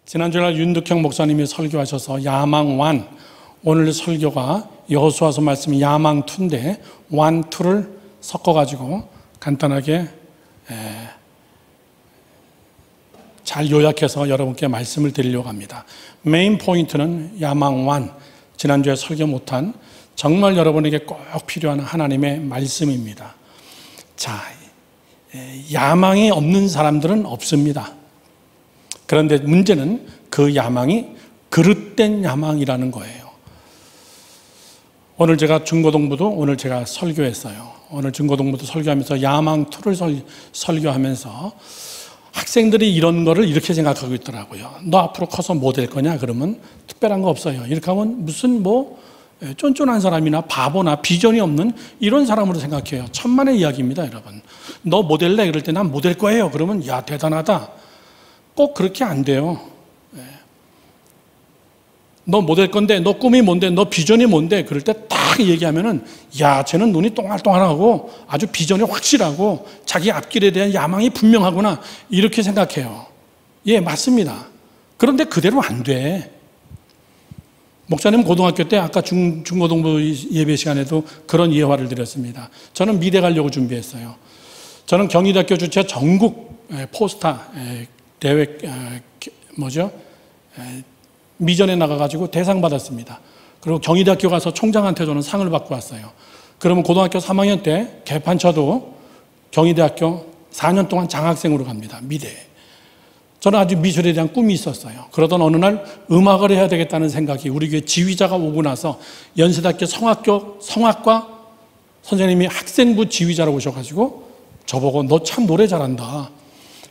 지난주에 윤득형 목사님이 설교하셔서 야망1, 오늘 설교가 여호수아서 말씀이 야망2인데 1, 2를 섞어가지고 간단하게 잘 요약해서 여러분께 말씀을 드리려고 합니다. 메인 포인트는 야망1, 지난주에 설교 못한 정말 여러분에게 꼭 필요한 하나님의 말씀입니다. 자, 야망이 없는 사람들은 없습니다. 그런데 문제는 그 야망이 그릇된 야망이라는 거예요. 오늘 제가 중고동부도 오늘 제가 설교했어요. 오늘 중고동부도 설교하면서 야망2를 설교하면서 학생들이 이런 거를 이렇게 생각하고 있더라고요. 너 앞으로 커서 뭐 될 거냐? 그러면 특별한 거 없어요. 이렇게 하면 무슨 쫀쫀한 사람이나 바보나 비전이 없는 이런 사람으로 생각해요. 천만의 이야기입니다, 여러분. 너 뭐 될래? 그럴 때 난 뭐 될 거예요. 그러면 야, 대단하다. 꼭 그렇게 안 돼요. 너 뭐 될 건데? 너 꿈이 뭔데? 너 비전이 뭔데? 그럴 때 딱 얘기하면은 야, 쟤는 눈이 동알동알하고 아주 비전이 확실하고 자기 앞길에 대한 야망이 분명하구나. 이렇게 생각해요. 예, 맞습니다. 그런데 그대로 안 돼. 목사님 고등학교 때 아까 중고등부 예배 시간에도 그런 예화를 드렸습니다. 저는 미대 가려고 준비했어요. 저는 경희대학교 주최 전국 포스타 대회 미전에 나가가지고 대상 받았습니다. 그리고 경희대학교 가서 총장한테 저는 상을 받고 왔어요. 그러면 고등학교 3학년 때 개판 쳐도 경희대학교 4년 동안 장학생으로 갑니다. 미대에. 저는 아주 미술에 대한 꿈이 있었어요. 그러던 어느 날 음악을 해야 되겠다는 생각이 우리 교회 지휘자가 오고 나서 연세대학교 성악과 선생님이 학생부 지휘자로 오셔가지고 저보고 너 참 노래 잘한다.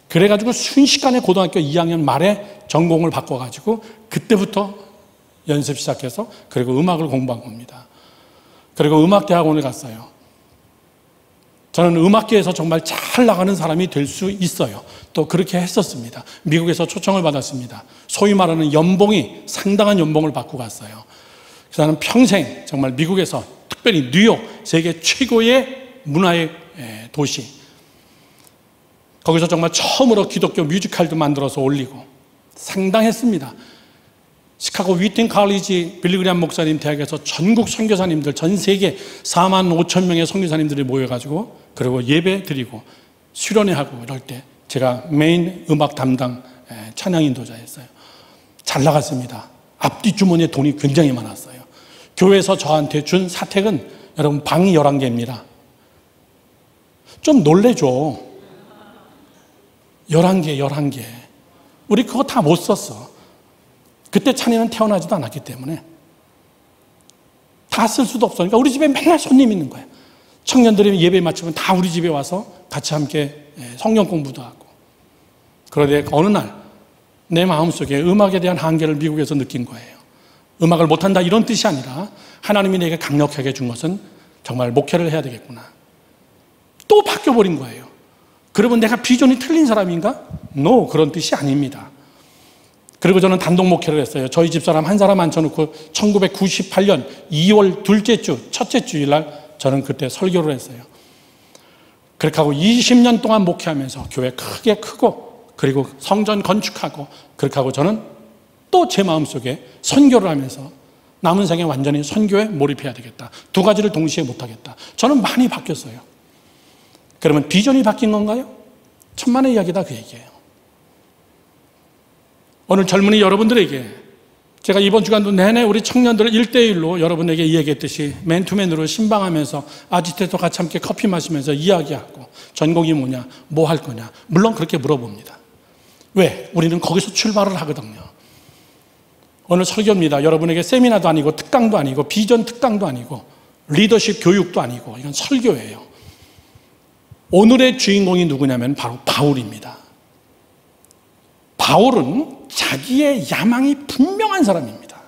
그래가지고 순식간에 고등학교 2학년 말에 전공을 바꿔가지고 그때부터 연습 시작해서 그리고 음악을 공부한 겁니다. 그리고 음악대학원을 갔어요. 저는 음악계에서 정말 잘 나가는 사람이 될 수 있어요. 또 그렇게 했었습니다. 미국에서 초청을 받았습니다. 소위 말하는 연봉이 상당한 연봉을 받고 갔어요. 그래서 나는 평생 정말 미국에서 특별히 뉴욕, 세계 최고의 문화의 도시, 거기서 정말 처음으로 기독교 뮤지컬도 만들어서 올리고 상당했습니다. 시카고 위튼 칼리지 빌리그리암 목사님 대학에서 전국 선교사님들 전 세계 4만 5천 명의 선교사님들이 모여가지고 그리고 예배 드리고 수련회하고 이럴 때 제가 메인 음악 담당 찬양 인도자였어요. 잘 나갔습니다. 앞뒤 주머니에 돈이 굉장히 많았어요. 교회에서 저한테 준 사택은 여러분 방이 11개입니다. 좀 놀래죠. 11개. 우리 그거 다 못 썼어. 그때 찬이는 태어나지도 않았기 때문에 다 쓸 수도 없으니까 우리 집에 맨날 손님 있는 거예요. 청년들이 예배 마치면 다 우리 집에 와서 같이 함께 성경 공부도 하고. 그런데 어느 날 내 마음속에 음악에 대한 한계를 미국에서 느낀 거예요. 음악을 못한다 이런 뜻이 아니라 하나님이 내게 강력하게 준 것은 정말 목회를 해야 되겠구나. 또 바뀌어버린 거예요. 그러면 내가 비전이 틀린 사람인가? No, 그런 뜻이 아닙니다. 그리고 저는 단독 목회를 했어요. 저희 집사람 한 사람 앉혀놓고 1998년 2월 둘째 주, 첫째 주일날 저는 그때 설교를 했어요. 그렇게 하고 20년 동안 목회하면서 교회 크게 크고 그리고 성전 건축하고 그렇게 하고 저는 또 제 마음속에 선교를 하면서 남은 생에 완전히 선교에 몰입해야 되겠다. 두 가지를 동시에 못하겠다. 저는 많이 바뀌었어요. 그러면 비전이 바뀐 건가요? 천만의 이야기다 그 얘기예요. 오늘 젊은이 여러분들에게 제가 이번 주간도 내내 우리 청년들을 1대1로 여러분에게 이야기했듯이 맨투맨으로 신방하면서 아지트에서 같이 함께 커피 마시면서 이야기하고 전공이 뭐냐, 뭐 할 거냐 물론 그렇게 물어봅니다. 왜? 우리는 거기서 출발을 하거든요. 오늘 설교입니다. 여러분에게 세미나도 아니고 특강도 아니고 비전 특강도 아니고 리더십 교육도 아니고 이건 설교예요. 오늘의 주인공이 누구냐면 바로 바울입니다. 바울은 자기의 야망이 분명한 사람입니다.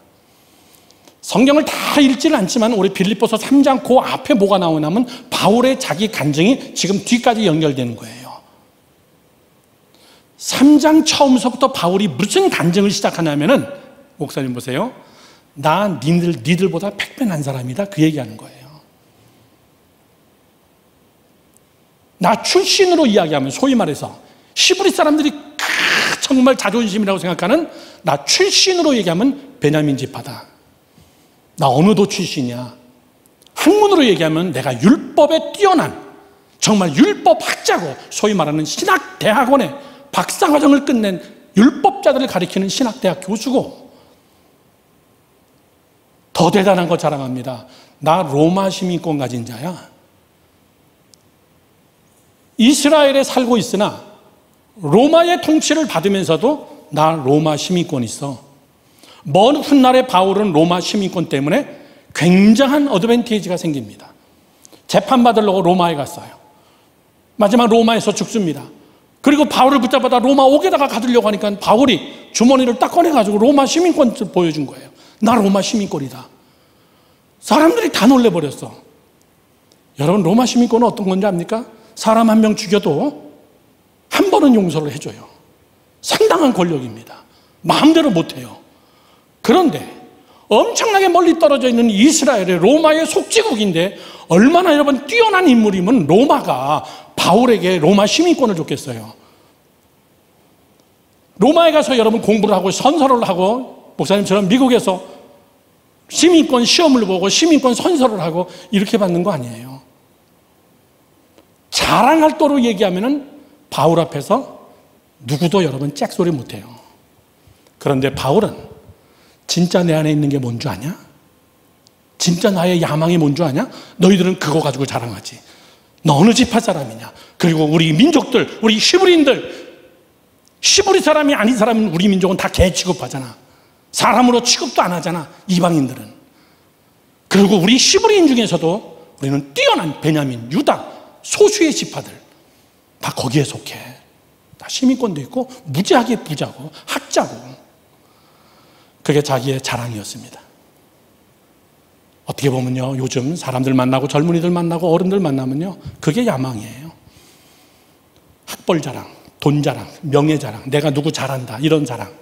성경을 다 읽지는 않지만 우리 빌립보서 3장 그 앞에 뭐가 나오냐면 바울의 자기 간증이 지금 뒤까지 연결되는 거예요. 3장 처음서부터 바울이 무슨 간증을 시작하냐면은 목사님 보세요. 나 니들보다 100배 난 사람이다 그 얘기하는 거예요. 나 출신으로 이야기하면 소위 말해서 히브리 사람들이 정말 자존심이라고 생각하는 나 출신으로 얘기하면 베냐민 지파다. 나 어느 도 출신이야. 학문으로 얘기하면 내가 율법에 뛰어난 정말 율법 학자고 소위 말하는 신학대학원에 박사과정을 끝낸 율법자들을 가리키는 신학대학 교수고 더 대단한 거 자랑합니다. 나 로마 시민권 가진 자야. 이스라엘에 살고 있으나 로마의 통치를 받으면서도 나 로마 시민권 있어. 먼 훗날에 바울은 로마 시민권 때문에 굉장한 어드밴티지가 생깁니다. 재판받으려고 로마에 갔어요. 마지막 로마에서 죽습니다. 그리고 바울을 붙잡아다 로마 옥에다가 가두려고 하니까 바울이 주머니를 딱 꺼내가지고 로마 시민권을 보여준 거예요. 나 로마 시민권이다. 사람들이 다 놀래버렸어. 여러분, 로마 시민권은 어떤 건지 압니까? 사람 한 명 죽여도 한 번은 용서를 해줘요. 상당한 권력입니다. 마음대로 못해요. 그런데 엄청나게 멀리 떨어져 있는 이스라엘의 로마의 속지국인데 얼마나 여러분 뛰어난 인물이면 로마가 바울에게 로마 시민권을 줬겠어요. 로마에 가서 여러분 공부를 하고 선서를 하고 목사님처럼 미국에서 시민권 시험을 보고 시민권 선서를 하고 이렇게 받는 거 아니에요. 자랑할 도로 얘기하면은 바울 앞에서 누구도 여러분 짝소리 못해요. 그런데 바울은 진짜 내 안에 있는 게 뭔 줄 아냐? 진짜 나의 야망이 뭔 줄 아냐? 너희들은 그거 가지고 자랑하지. 너 어느 지파 사람이냐? 그리고 우리 민족들, 우리 히브리인들, 히브리 사람이 아닌 사람은 우리 민족은 다 개 취급하잖아. 사람으로 취급도 안 하잖아, 이방인들은. 그리고 우리 히브리인 중에서도 우리는 뛰어난 베냐민, 유다, 소수의 지파들 다 거기에 속해. 다 시민권도 있고 무지하게 부자고 학자고. 그게 자기의 자랑이었습니다. 어떻게 보면요, 요즘 사람들 만나고 젊은이들 만나고 어른들 만나면요, 그게 야망이에요. 학벌 자랑, 돈 자랑, 명예 자랑, 내가 누구 잘한다, 이런 자랑.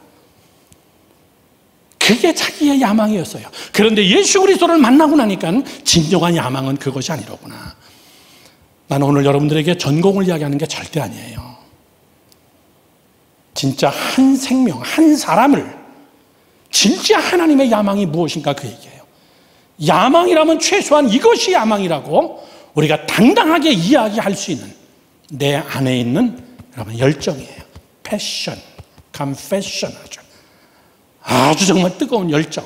그게 자기의 야망이었어요. 그런데 예수 그리스도를 만나고 나니까 진정한 야망은 그것이 아니로구나. 나는 오늘 여러분들에게 전공을 이야기하는 게 절대 아니에요. 진짜 한 생명, 한 사람을 진짜 하나님의 야망이 무엇인가 그 얘기예요. 야망이라면 최소한 이것이 야망이라고 우리가 당당하게 이야기할 수 있는 내 안에 있는 여러분 열정이에요. 패션, confession 하죠. 아주 정말 뜨거운 열정.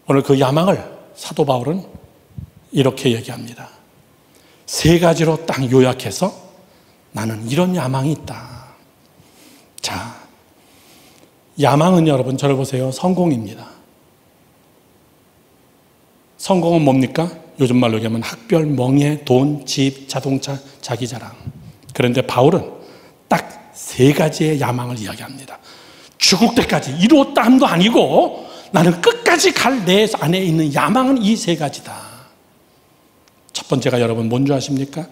오늘 그 야망을 사도 바울은 이렇게 얘기합니다. 세 가지로 딱 요약해서 나는 이런 야망이 있다. 자, 야망은 여러분 저를 보세요. 성공입니다. 성공은 뭡니까? 요즘 말로 얘기하면 학별, 명예, 돈, 집, 자동차, 자기 자랑. 그런데 바울은 딱 세 가지의 야망을 이야기합니다. 죽을 때까지 이루었다 함도 아니고 나는 끝까지 갈 내 안에 있는 야망은 이 세 가지다. 첫 번째가 여러분 뭔지 아십니까?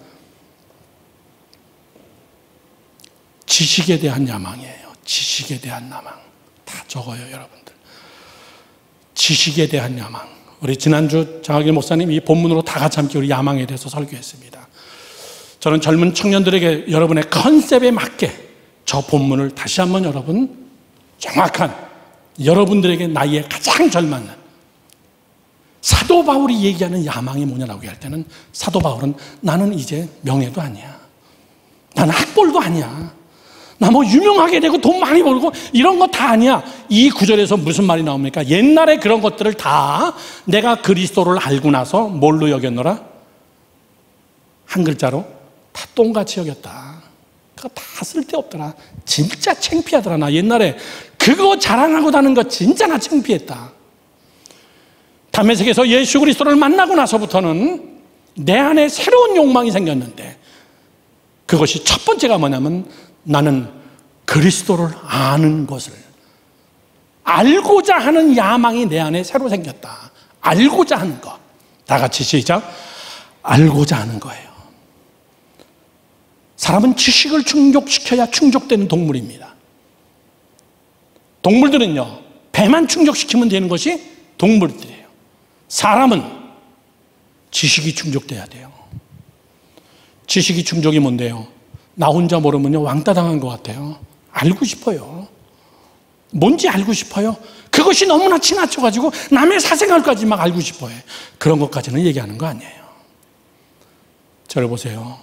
지식에 대한 야망이에요. 지식에 대한 야망. 다 적어요, 여러분들. 지식에 대한 야망. 우리 지난주 장학일 목사님 이 본문으로 다 같이 함께 우리 야망에 대해서 설교했습니다. 저는 젊은 청년들에게 여러분의 컨셉에 맞게 저 본문을 다시 한번 여러분 정확한 여러분들에게 나이에 가장 절맞는 사도 바울이 얘기하는 야망이 뭐냐라고 할 때는 사도 바울은 나는 이제 명예도 아니야. 나는 학벌도 아니야. 나 뭐 유명하게 되고 돈 많이 벌고 이런 거 다 아니야. 이 구절에서 무슨 말이 나옵니까? 옛날에 그런 것들을 다 내가 그리스도를 알고 나서 뭘로 여겼노라? 한 글자로 다 똥같이 여겼다. 그거 다 쓸데없더라. 진짜 창피하더라. 나 옛날에 그거 자랑하고 다는 거 진짜 나 창피했다. 담에색에서 예수 그리스도를 만나고 나서부터는 내 안에 새로운 욕망이 생겼는데 그것이 첫 번째가 뭐냐면 나는 그리스도를 아는 것을 알고자 하는 야망이 내 안에 새로 생겼다. 알고자 하는 것. 다 같이 시작. 알고자 하는 거예요. 사람은 지식을 충족시켜야 충족되는 동물입니다. 동물들은요, 배만 충족시키면 되는 것이 동물들이에요. 사람은 지식이 충족돼야 돼요. 지식이 충족이 뭔데요? 나 혼자 모르면요, 왕따 당한 것 같아요. 알고 싶어요. 뭔지 알고 싶어요. 그것이 너무나 지나쳐가지고 남의 사생활까지 막 알고 싶어해. 그런 것까지는 얘기하는 거 아니에요. 저를 보세요.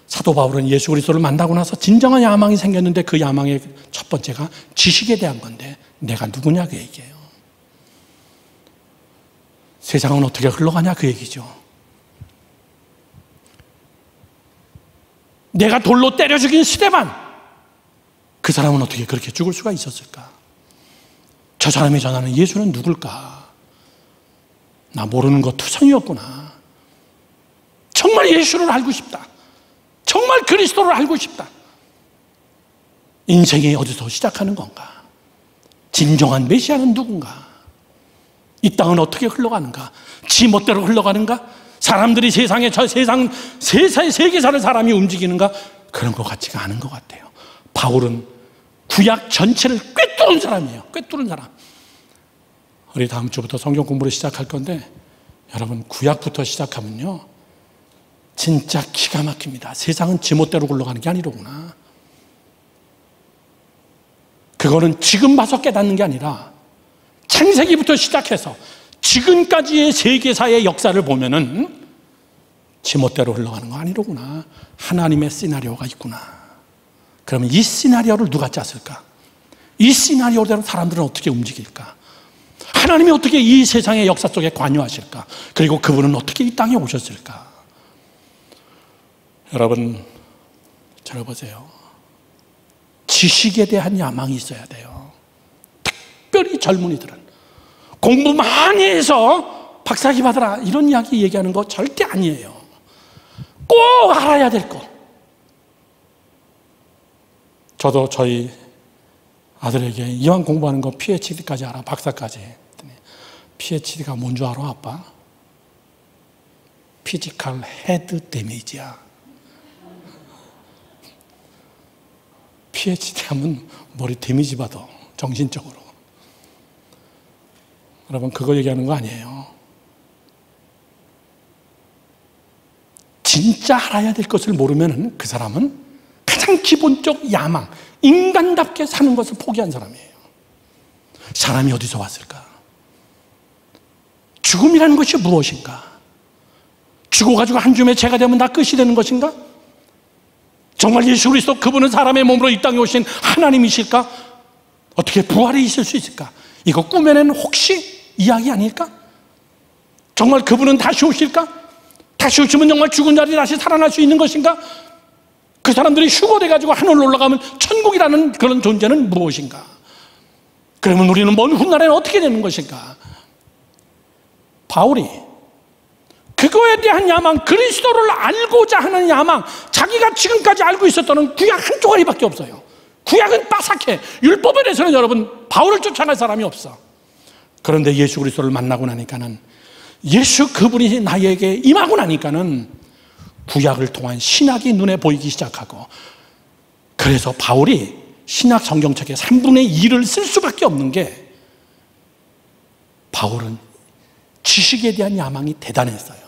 사도 바울은 예수 그리스도를 만나고 나서 진정한 야망이 생겼는데 그 야망의 첫 번째가 지식에 대한 건데 내가 누구냐 그 얘기예요. 세상은 어떻게 흘러가냐 그 얘기죠. 내가 돌로 때려 죽인 스데반, 그 사람은 어떻게 그렇게 죽을 수가 있었을까? 저 사람이 전하는 예수는 누굴까? 나 모르는 거 투성이었구나. 정말 예수를 알고 싶다. 정말 그리스도를 알고 싶다. 인생이 어디서 시작하는 건가? 진정한 메시아는 누군가? 이 땅은 어떻게 흘러가는가? 지 멋대로 흘러가는가? 사람들이 세상에 저 세계 사는 사람이 움직이는가? 그런 것 같지가 않은 것 같아요. 바울은 구약 전체를 꿰뚫은 사람이에요. 꿰뚫은 사람. 우리 다음 주부터 성경 공부를 시작할 건데 여러분 구약부터 시작하면요 진짜 기가 막힙니다. 세상은 지멋대로 굴러가는 게 아니로구나. 그거는 지금 봐서 깨닫는 게 아니라 창세기부터 시작해서 지금까지의 세계사의 역사를 보면은 지멋대로 흘러가는 거 아니로구나. 하나님의 시나리오가 있구나. 그러면 이 시나리오를 누가 짰을까? 이 시나리오대로 사람들은 어떻게 움직일까? 하나님이 어떻게 이 세상의 역사 속에 관여하실까? 그리고 그분은 어떻게 이 땅에 오셨을까? 여러분, 잘 보세요. 지식에 대한 야망이 있어야 돼요. 특별히 젊은이들은. 공부 많이 해서 박사학위 받아라 이런 이야기 얘기하는 거 절대 아니에요. 꼭 알아야 될 거. 저도 저희 아들에게 이왕 공부하는 거 PhD까지 알아, 박사까지 했더니 PhD가 뭔 줄 알아 아빠? 피지컬 헤드 데미지야. PhD 하면 머리 데미지 받아, 정신적으로. 여러분 그거 얘기하는 거 아니에요. 진짜 알아야 될 것을 모르면 그 사람은 가장 기본적 야망, 인간답게 사는 것을 포기한 사람이에요. 사람이 어디서 왔을까? 죽음이라는 것이 무엇인가? 죽어가지고 한 줌의 재가 되면 다 끝이 되는 것인가? 정말 예수 그리스도 그분은 사람의 몸으로 이 땅에 오신 하나님이실까? 어떻게 부활이 있을 수 있을까? 이거 꿈에는 혹시 이야기 아닐까? 정말 그분은 다시 오실까? 다시 오시면 정말 죽은 자들이 다시 살아날 수 있는 것인가? 그 사람들이 휴거돼가지고 하늘로 올라가면 천국이라는 그런 존재는 무엇인가? 그러면 우리는 먼 훗날에는 어떻게 되는 것인가? 바울이 그거에 대한 야망, 그리스도를 알고자 하는 야망, 자기가 지금까지 알고 있었던 구약 한 조각이밖에 없어요. 구약은 빠삭해. 율법에 대해서는 여러분 바울을 쫓아갈 사람이 없어. 그런데 예수 그리스도를 만나고 나니까는, 예수 그분이 나에게 임하고 나니까는 구약을 통한 신학이 눈에 보이기 시작하고, 그래서 바울이 신학 성경책의 3분의 2를 쓸 수밖에 없는 게, 바울은 지식에 대한 야망이 대단했어요.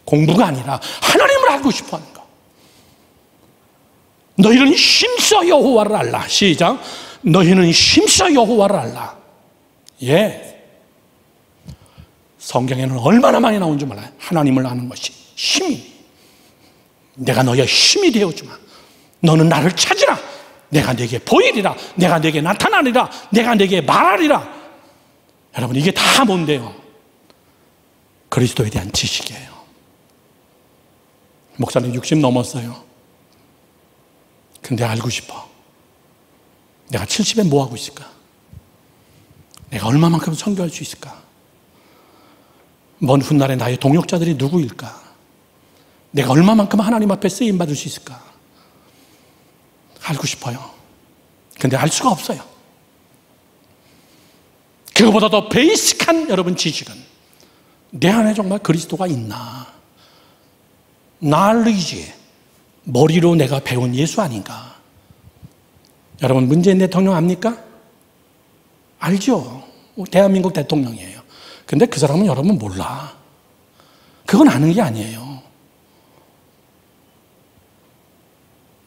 공부가 아니라 하나님을 알고 싶어하는 거. 너희는 힘써 여호와를 알라. 시작. 너희는 힘써 여호와를 알라. 예. 성경에는 얼마나 많이 나온 줄 몰라요. 하나님을 아는 것이 힘이. 내가 너의 힘이 되어주마. 너는 나를 찾으라. 내가 네게 보이리라. 내가 네게 나타나리라. 내가 네게 말하리라. 여러분 이게 다 뭔데요? 그리스도에 대한 지식이에요. 목사님 60 넘었어요. 근데 알고 싶어. 내가 70에 뭐 하고 있을까? 내가 얼마만큼 선교할 수 있을까? 먼 훗날에 나의 동역자들이 누구일까? 내가 얼마만큼 하나님 앞에 쓰임받을 수 있을까? 알고 싶어요. 근데 알 수가 없어요. 그거보다 더 베이직한 여러분 지식은, 내 안에 정말 그리스도가 있나? knowledge, 머리로 내가 배운 예수 아닌가? 여러분 문재인 대통령 압니까? 알죠? 대한민국 대통령이에요. 근데 그 사람은 여러분 몰라. 그건 아는 게 아니에요.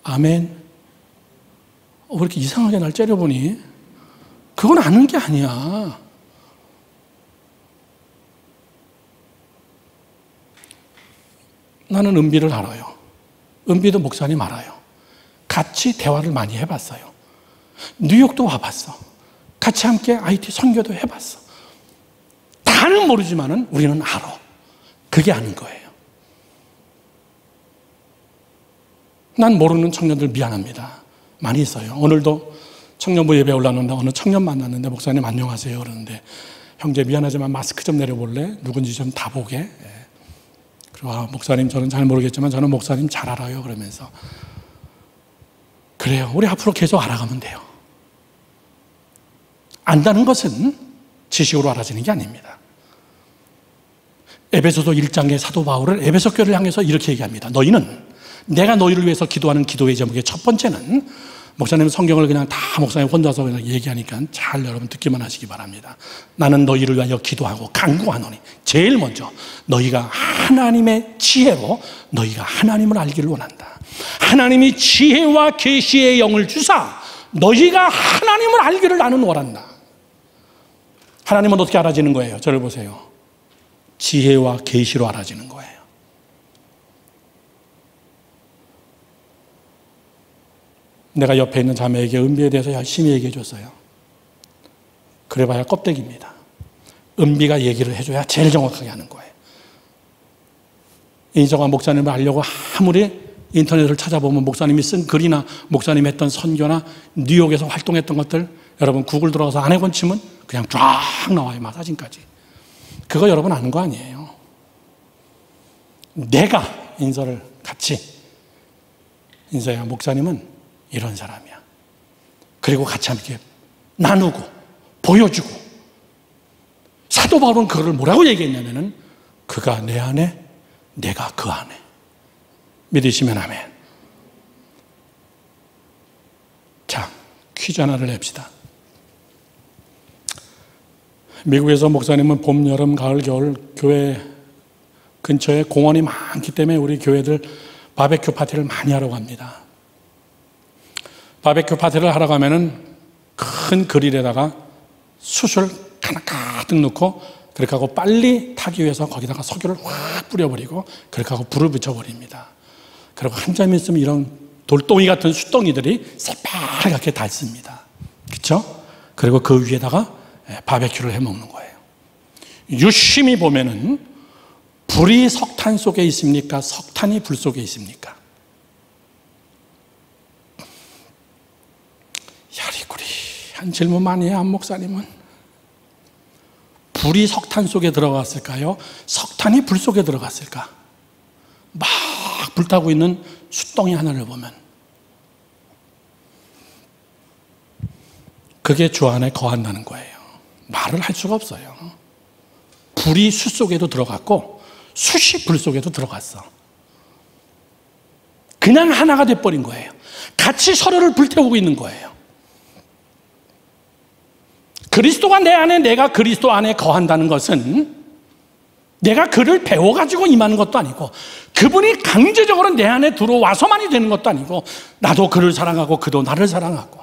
아멘. 왜 이렇게 이상하게 날 째려보니? 그건 아는 게 아니야. 나는 은비를 알아요. 은비도 목사님 알아요. 같이 대화를 많이 해봤어요. 뉴욕도 와봤어. 같이 함께 IT 선교도 해봤어. 다는 모르지만은 우리는 알아. 그게 아는 거예요. 난 모르는 청년들 미안합니다. 많이 있어요. 오늘도 청년부 예배 올랐는데 어느 청년 만났는데 목사님 안녕하세요 그러는데 형제 미안하지만 마스크 좀 내려볼래? 누군지 좀 다 보게. 그리고 목사님 저는 잘 모르겠지만 저는 목사님 잘 알아요 그러면서 그래요. 우리 앞으로 계속 알아가면 돼요. 안다는 것은 지식으로 알아지는 게 아닙니다. 에베소서 1장의 사도 바울을 에베소 교회를 향해서 이렇게 얘기합니다. 너희는 내가 너희를 위해서 기도하는 기도의 제목의 첫 번째는 목사님 성경을 그냥 다 목사님 혼자서 그냥 얘기하니까 잘 여러분 듣기만 하시기 바랍니다. 나는 너희를 위하여 기도하고 간구하노니 제일 먼저 너희가 하나님의 지혜로 너희가 하나님을 알기를 원한다. 하나님이 지혜와 계시의 영을 주사 너희가 하나님을 알기를 나는 원한다. 하나님은 어떻게 알아지는 거예요? 저를 보세요. 지혜와 계시로 알아지는 거예요. 내가 옆에 있는 자매에게 은비에 대해서 열심히 얘기해 줬어요. 그래봐야 껍데기입니다. 은비가 얘기를 해줘야 제일 정확하게 하는 거예요. 인정아 목사님을 알려고 아무리 인터넷을 찾아보면 목사님이 쓴 글이나 목사님이 했던 선교나 뉴욕에서 활동했던 것들 여러분 구글 들어가서 안 해본 치면 그냥 쫙 나와요. 막 사진까지. 그거 여러분 아는 거 아니에요. 내가 인서를 같이 인서야 목사님은 이런 사람이야. 그리고 같이 함께 나누고 보여주고 사도 바울은 그걸 뭐라고 얘기했냐면은 그가 내 안에 내가 그 안에 믿으시면 아멘. 자, 퀴즈 하나를 냅시다. 미국에서 목사님은 봄, 여름, 가을, 겨울 교회 근처에 공원이 많기 때문에 우리 교회들 바베큐 파티를 많이 하러 갑니다. 바베큐 파티를 하러 가면은 큰 그릴에다가 숯을 가득 넣고 그렇게 하고 빨리 타기 위해서 거기다가 석유를 확 뿌려버리고 그렇게 하고 불을 붙여버립니다. 그리고 한참 있으면 이런 돌덩이 같은 숯덩이들이 새빨갛게 닳습니다. 그렇죠? 그리고 그 위에다가 바베큐를 해 먹는 거예요. 유심히 보면은 불이 석탄 속에 있습니까? 석탄이 불 속에 있습니까? 야리구리한 질문 많이 해요. 안 목사님은 불이 석탄 속에 들어갔을까요? 석탄이 불 속에 들어갔을까? 막 불타고 있는 숯덩이 하나를 보면 그게 주 안에 거한다는 거예요. 말을 할 수가 없어요. 불이 숯 속에도 들어갔고 숯이 불 속에도 들어갔어. 그냥 하나가 돼버린 거예요. 같이 서로를 불태우고 있는 거예요. 그리스도가 내 안에 내가 그리스도 안에 거한다는 것은 내가 그를 배워가지고 임하는 것도 아니고 그분이 강제적으로 내 안에 들어와서만이 되는 것도 아니고 나도 그를 사랑하고 그도 나를 사랑하고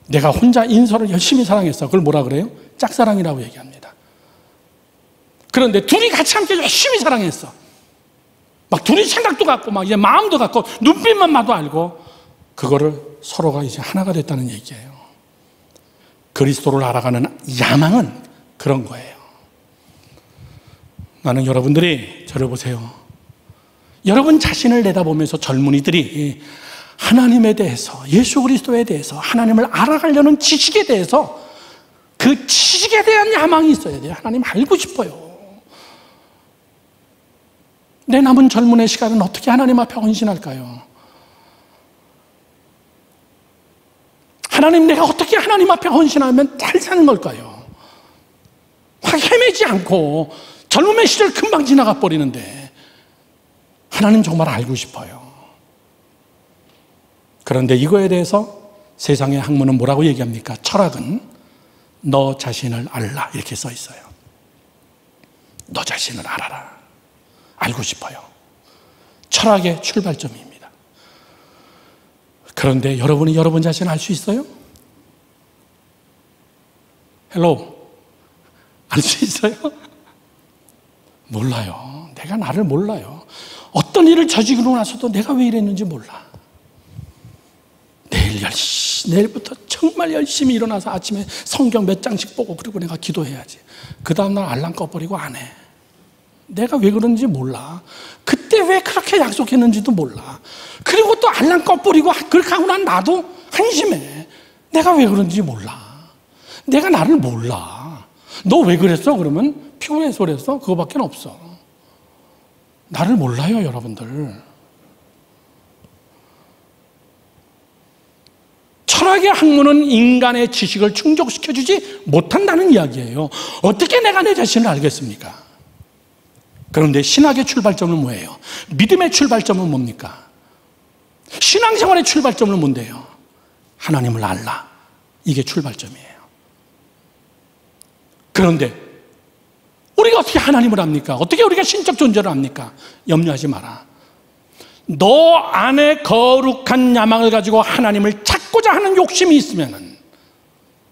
내가 혼자 인서를 열심히 사랑했어. 그걸 뭐라 그래요? 짝사랑이라고 얘기합니다. 그런데 둘이 같이 함께 열심히 사랑했어. 막 둘이 생각도 같고 막 이제 마음도 같고 눈빛만 봐도 알고 그거를 서로가 이제 하나가 됐다는 얘기예요. 그리스도를 알아가는 야망은 그런 거예요. 나는 여러분들이 저를 보세요. 여러분 자신을 내다보면서 젊은이들이 하나님에 대해서 예수 그리스도에 대해서 하나님을 알아가려는 지식에 대해서 그 지식에 대한 야망이 있어야 돼요. 하나님 알고 싶어요. 내 남은 젊은의 시간은 어떻게 하나님 앞에 헌신할까요? 하나님 내가 어떻게 하나님 앞에 헌신하면 잘 사는 걸까요? 확 헤매지 않고 젊음의 시절 금방 지나가 버리는데 하나님 정말 알고 싶어요. 그런데 이거에 대해서 세상의 학문은 뭐라고 얘기합니까? 철학은 너 자신을 알라 이렇게 써 있어요. 너 자신을 알아라. 알고 싶어요. 철학의 출발점입니다. 그런데 여러분이 여러분 자신을 알 수 있어요? 헬로, 알 수 있어요? 몰라요. 내가 나를 몰라요. 어떤 일을 저지르고 나서도 내가 왜 이랬는지 몰라. 내일부터 정말 열심히 일어나서 아침에 성경 몇 장씩 보고 그리고 내가 기도해야지. 그 다음날 알람 꺼버리고 안 해. 내가 왜 그런지 몰라. 그때 왜 그렇게 약속했는지도 몰라. 그리고 또 알람 꺼버리고 그렇게 하고 난 나도 한심해. 내가 왜 그런지 몰라. 내가 나를 몰라. 너 왜 그랬어? 그러면 피곤해서 그랬어? 그거밖에 없어. 나를 몰라요, 여러분들. 철학의 학문은 인간의 지식을 충족시켜주지 못한다는 이야기예요. 어떻게 내가 내 자신을 알겠습니까? 그런데 신학의 출발점은 뭐예요? 믿음의 출발점은 뭡니까? 신앙생활의 출발점은 뭔데요? 하나님을 알라. 이게 출발점이에요. 그런데 우리가 어떻게 하나님을 압니까? 어떻게 우리가 신적 존재를 압니까? 염려하지 마라. 너 안에 거룩한 야망을 가지고 하나님을 찾고자 하는 욕심이 있으면,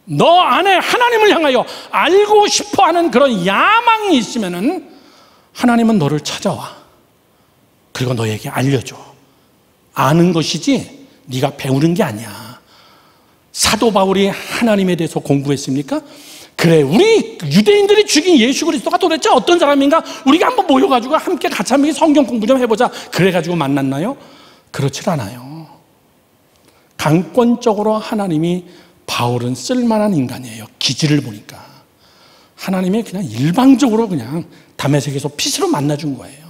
너 안에 하나님을 향하여 알고 싶어하는 그런 야망이 있으면 하나님은 너를 찾아와. 그리고 너에게 알려줘. 아는 것이지 네가 배우는 게 아니야. 사도 바울이 하나님에 대해서 공부했습니까? 그래, 우리 유대인들이 죽인 예수 그리스도가 도대체 어떤 사람인가? 우리가 한번 모여가지고 함께 같이 한번 성경 공부 좀 해보자. 그래가지고 만났나요? 그렇지 않아요. 강권적으로 하나님이 바울은 쓸만한 인간이에요. 기질을 보니까. 하나님이 그냥 일방적으로 그냥 다메섹에서 핏으로 만나준 거예요.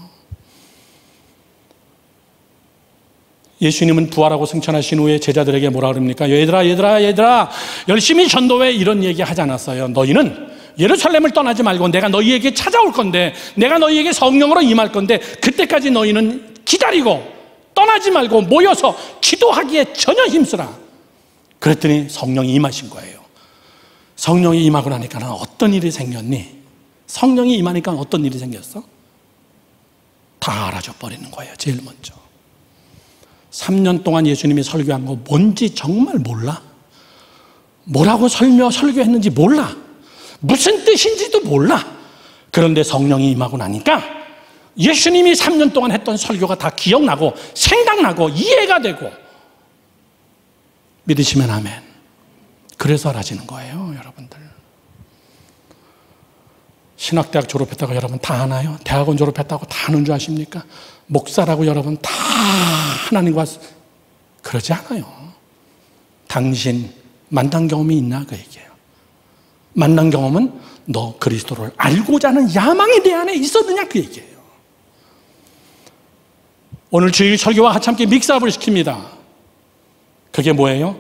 예수님은 부활하고 승천하신 후에 제자들에게 뭐라 그럽니까? 얘들아 열심히 전도해, 이런 얘기 하지 않았어요. 너희는 예루살렘을 떠나지 말고 내가 너희에게 찾아올 건데, 내가 너희에게 성령으로 임할 건데, 그때까지 너희는 기다리고 떠나지 말고 모여서 기도하기에 전혀 힘쓰라. 그랬더니 성령이 임하신 거예요. 성령이 임하고 나니까 어떤 일이 생겼니? 성령이 임하니까 어떤 일이 생겼어? 다 알아줘 버리는 거예요. 제일 먼저 3년 동안 예수님이 설교한 거 뭔지 정말 몰라. 뭐라고 설교했는지 몰라. 무슨 뜻인지도 몰라. 그런데 성령이 임하고 나니까 예수님이 3년 동안 했던 설교가 다 기억나고 생각나고 이해가 되고, 믿으시면 아멘. 그래서 알아지는 거예요, 여러분들. 신학대학 졸업했다고 여러분 다 아나요? 대학원 졸업했다고 다 아는 줄 아십니까? 목사라고 여러분 다 하나님과, 그러지 않아요. 당신 만난 경험이 있나? 그 얘기예요. 만난 경험은 너 그리스도를 알고자 하는 야망이 내 안에 있었느냐? 그 얘기예요. 오늘 주일 설교와 하찮게 믹스업을 시킵니다. 그게 뭐예요?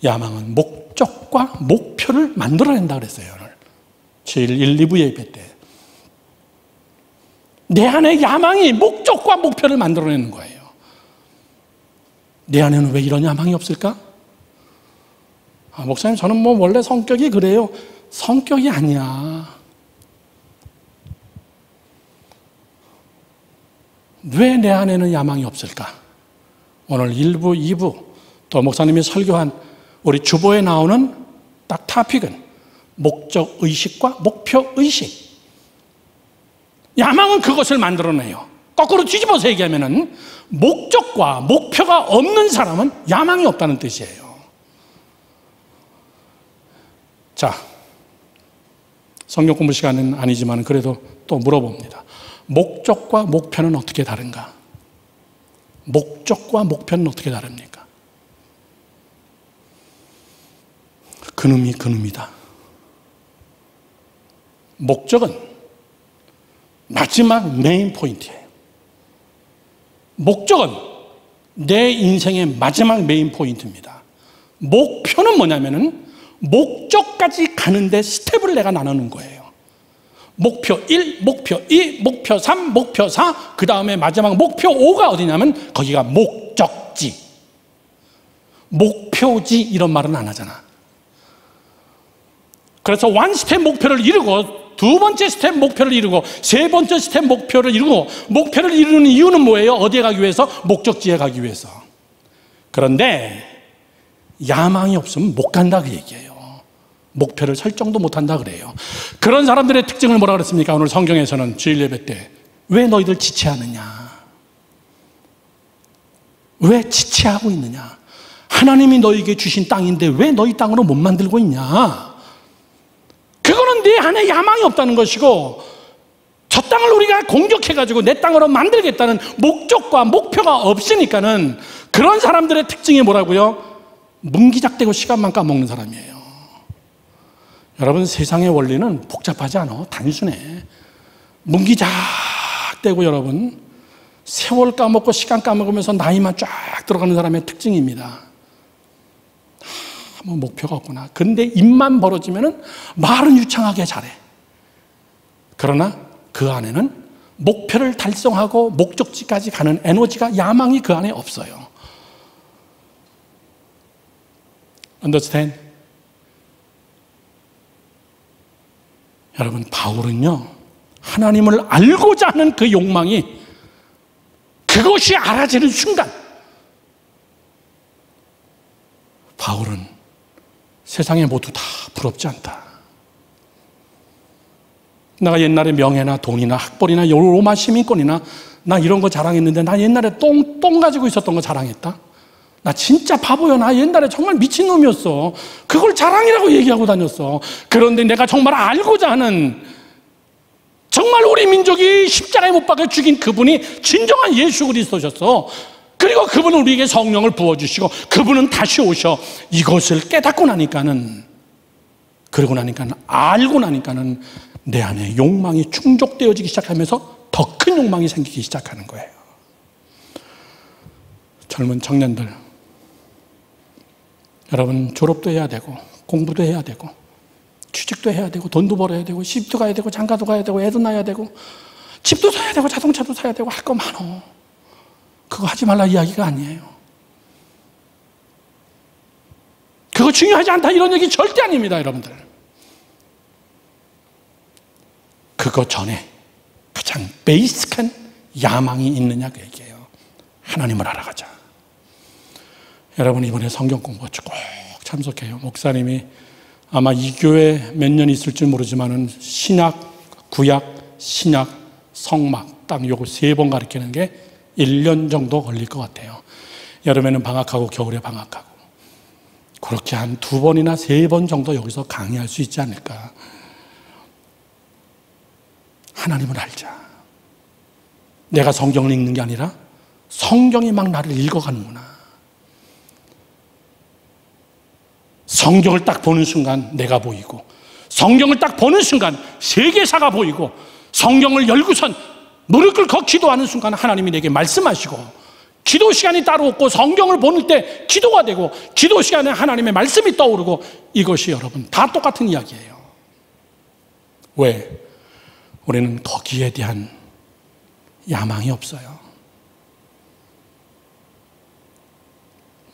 야망은 목적과 목표를 만들어낸다 그랬어요. 오늘 주일 1, 2부 예배 때 내 안에 야망이 목적과 목표를 만들어내는 거예요. 내 안에는 왜 이런 야망이 없을까? 목사님, 저는 뭐 원래 성격이 그래요. 성격이 아니야. 왜 내 안에는 야망이 없을까? 오늘 1부, 2부 또 목사님이 설교한 우리 주보에 나오는 딱 토픽은 목적의식과 목표의식. 야망은 그것을 만들어내요. 거꾸로 뒤집어서 얘기하면은 목적과 목표가 없는 사람은 야망이 없다는 뜻이에요. 자, 성경 공부 시간은 아니지만 그래도 또 물어봅니다. 목적과 목표는 어떻게 다른가? 목적과 목표는 어떻게 다릅니까? 그놈이 그놈이다. 목적은 마지막 메인 포인트예요. 목적은 내 인생의 마지막 메인 포인트입니다. 목표는 뭐냐면은 목적까지 가는데 스텝을 내가 나누는 거예요. 목표 1, 목표 2, 목표 3, 목표 4, 그 다음에 마지막 목표 5가 어디냐면 거기가 목적지. 목표지 이런 말은 안 하잖아. 그래서 원 스텝 목표를 이루고 두 번째 스텝 목표를 이루고 세 번째 스텝 목표를 이루고, 목표를 이루는 이유는 뭐예요? 어디에 가기 위해서? 목적지에 가기 위해서. 그런데 야망이 없으면 못 간다 그 얘기예요. 목표를 설정도 못한다 그래요. 그런 사람들의 특징을 뭐라 그랬습니까? 오늘 성경에서는 주일 예배 때 왜 너희들 지체하느냐? 왜 지체하고 있느냐? 하나님이 너희에게 주신 땅인데 왜 너희 땅으로 못 만들고 있냐? 그거는 내 안에 야망이 없다는 것이고, 저 땅을 우리가 공격해가지고 내 땅으로 만들겠다는 목적과 목표가 없으니까는 그런 사람들의 특징이 뭐라고요? 문기작대고 시간만 까먹는 사람이에요. 여러분, 세상의 원리는 복잡하지 않아. 단순해. 문기작대고 여러분, 세월 까먹고 시간 까먹으면서 나이만 쫙 들어가는 사람의 특징입니다. 뭐 목표가 없구나. 근데 입만 벌어지면은 말은 유창하게 잘해. 그러나 그 안에는 목표를 달성하고 목적지까지 가는 에너지가, 야망이 그 안에 없어요. Understand? 여러분, 바울은요, 하나님을 알고자 하는 그 욕망이, 그것이 알아지는 순간 바울은 세상에 모두 다 부럽지 않다. 내가 옛날에 명예나 돈이나 학벌이나 로마 시민권이나 나 이런 거 자랑했는데, 나 옛날에 똥 가지고 있었던 거 자랑했다? 나 진짜 바보야. 나 옛날에 정말 미친놈이었어. 그걸 자랑이라고 얘기하고 다녔어. 그런데 내가 정말 알고자 하는, 정말 우리 민족이 십자가에 못 박혀 죽인 그분이 진정한 예수 그리스도셨어. 그리고 그분은 우리에게 성령을 부어주시고 그분은 다시 오셔. 이것을 깨닫고 나니까는, 그러고 나니까는, 알고 나니까는 내 안에 욕망이 충족되어지기 시작하면서 더 큰 욕망이 생기기 시작하는 거예요. 젊은 청년들, 여러분, 졸업도 해야 되고 공부도 해야 되고 취직도 해야 되고 돈도 벌어야 되고 시집도 가야 되고 장가도 가야 되고 애도 낳아야 되고 집도 사야 되고 자동차도 사야 되고 할 거 많어. 그거 하지 말라 이야기가 아니에요. 그거 중요하지 않다 이런 얘기 절대 아닙니다, 여러분들. 그거 전에 가장 베이직한 야망이 있느냐 그 얘기예요. 하나님을 알아가자. 여러분, 이번에 성경 공부 꼭 참석해요. 목사님이 아마 이 교회 몇 년 있을지 모르지만은 신약, 구약, 신약, 성막 딱 요거 3번 가르치는 게 1년 정도 걸릴 것 같아요. 여름에는 방학하고 겨울에 방학하고. 그렇게 한 2번이나 3번 정도 여기서 강의할 수 있지 않을까. 하나님을 알자. 내가 성경을 읽는 게 아니라 성경이 막 나를 읽어가는구나. 성경을 딱 보는 순간 내가 보이고, 성경을 딱 보는 순간 세계사가 보이고, 성경을 열고선 무릎 꿇고 기도하는 순간 하나님이 내게 말씀하시고, 기도 시간이 따로 없고 성경을 보는 때 기도가 되고, 기도 시간에 하나님의 말씀이 떠오르고, 이것이 여러분 다 똑같은 이야기예요. 왜? 우리는 거기에 대한 야망이 없어요.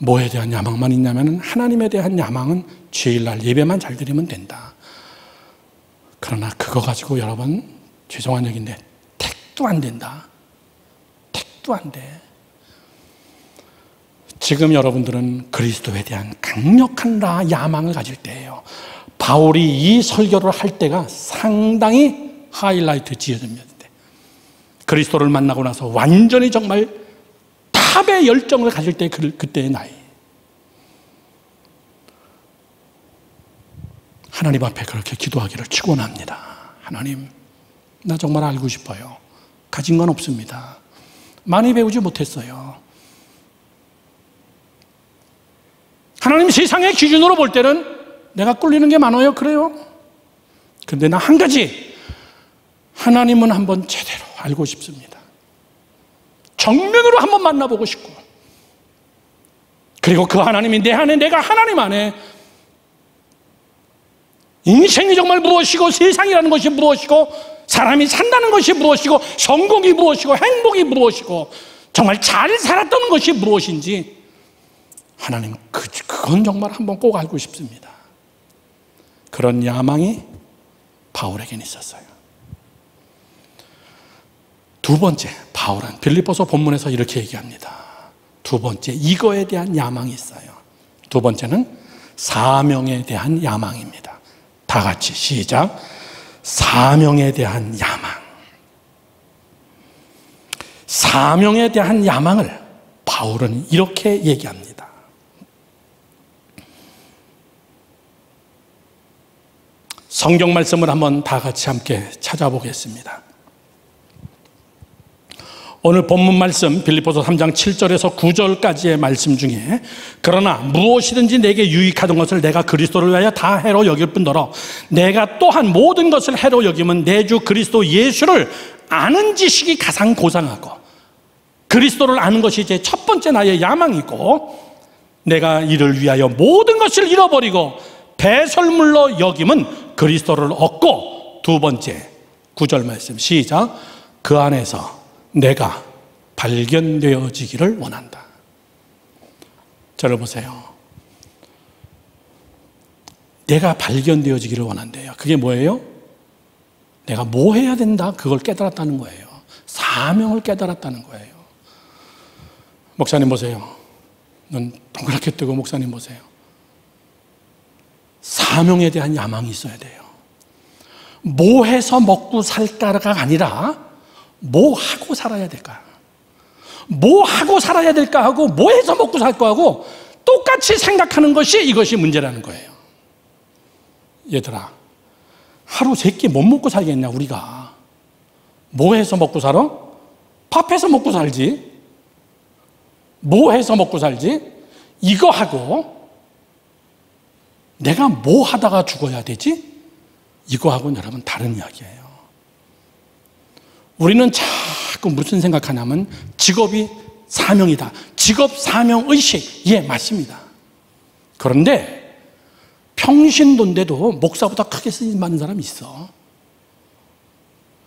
뭐에 대한 야망만 있냐면, 하나님에 대한 야망은 주일날 예배만 잘 드리면 된다. 그러나 그거 가지고 여러분, 죄송한 얘기인데 택도 안 된다. 택도 안 돼. 지금 여러분들은 그리스도에 대한 강력한 야망을 가질 때예요. 바울이 이 설교를 할 때가 상당히 하이라이트 지어집니다. 그리스도를 만나고 나서 완전히 정말 탑의 열정을 가질 때, 그때의 나이. 하나님 앞에 그렇게 기도하기를 축원합니다. 하나님, 나 정말 알고 싶어요. 가진 건 없습니다. 많이 배우지 못했어요. 하나님, 세상의 기준으로 볼 때는 내가 꿀리는 게 많아요. 그래요. 근데 나 한 가지, 하나님은 한번 제대로 알고 싶습니다. 정면으로 한번 만나보고 싶고, 그리고 그 하나님이 내 안에, 내가 하나님 안에 인생이 정말 무엇이고, 세상이라는 것이 무엇이고, 사람이 산다는 것이 무엇이고, 성공이 무엇이고, 행복이 무엇이고, 정말 잘 살았던 것이 무엇인지 하나님, 그건 정말 한번 꼭 알고 싶습니다. 그런 야망이 바울에게는 있었어요. 두 번째, 바울은 빌립보서 본문에서 이렇게 얘기합니다. 두 번째, 이거에 대한 야망이 있어요. 두 번째는 사명에 대한 야망입니다. 다 같이 시작. 사명에 대한 야망. 사명에 대한 야망을 바울은 이렇게 얘기합니다. 성경 말씀을 한번 다 같이 함께 찾아보겠습니다. 오늘 본문 말씀 빌립보서 3장 7절에서 9절까지의 말씀 중에 그러나 무엇이든지 내게 유익하던 것을 내가 그리스도를 위하여 다 해로 여길 뿐더러 내가 또한 모든 것을 해로 여김은 내 주 그리스도 예수를 아는 지식이 가장 고상하고 그리스도를 아는 것이 이제 첫 번째 나의 야망이고 내가 이를 위하여 모든 것을 잃어버리고 배설물로 여김은 그리스도를 얻고 두 번째 9절 말씀 시작. 그 안에서 내가 발견되어지기를 원한다. 저를 보세요. 내가 발견되어지기를 원한대요. 그게 뭐예요? 내가 뭐 해야 된다? 그걸 깨달았다는 거예요. 사명을 깨달았다는 거예요. 목사님 보세요. 눈 동그랗게 뜨고 목사님 보세요. 사명에 대한 야망이 있어야 돼요. 뭐 해서 먹고 살까가 아니라 뭐 하고 살아야 될까? 뭐 하고 살아야 될까 하고 뭐 해서 먹고 살 거하고 똑같이 생각하는 것이 이것이 문제라는 거예요. 얘들아, 하루 세 끼 못 먹고 살겠냐 우리가? 뭐 해서 먹고 살아? 밥해서 먹고 살지. 뭐 해서 먹고 살지? 이거 하고 내가 뭐 하다가 죽어야 되지? 이거하고는 여러분 다른 이야기예요. 우리는 자꾸 무슨 생각하냐면 직업이 사명이다. 직업 사명 의식. 예, 맞습니다. 그런데 평신도인데도 목사보다 크게 쓰임 받는 사람이 있어.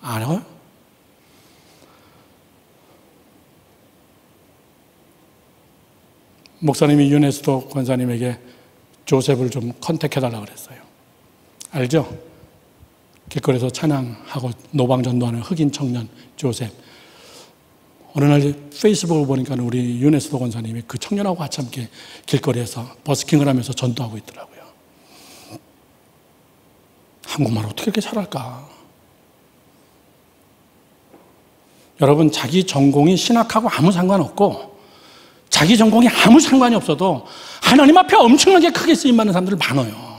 알아요? 목사님이 유네스도 권사님에게 조셉을 좀 컨택해달라고 그랬어요. 알죠? 길거리에서 찬양하고 노방전도하는 흑인 청년 조셉. 어느 날 페이스북을 보니까 우리 유네스도 권사님이 그 청년하고 같이 함께 길거리에서 버스킹을 하면서 전도하고 있더라고요. 한국말 어떻게 이렇게 잘할까? 여러분, 자기 전공이 신학하고 아무 상관없고 자기 전공이 아무 상관이 없어도 하나님 앞에 엄청나게 크게 쓰임받는 사람들 많아요.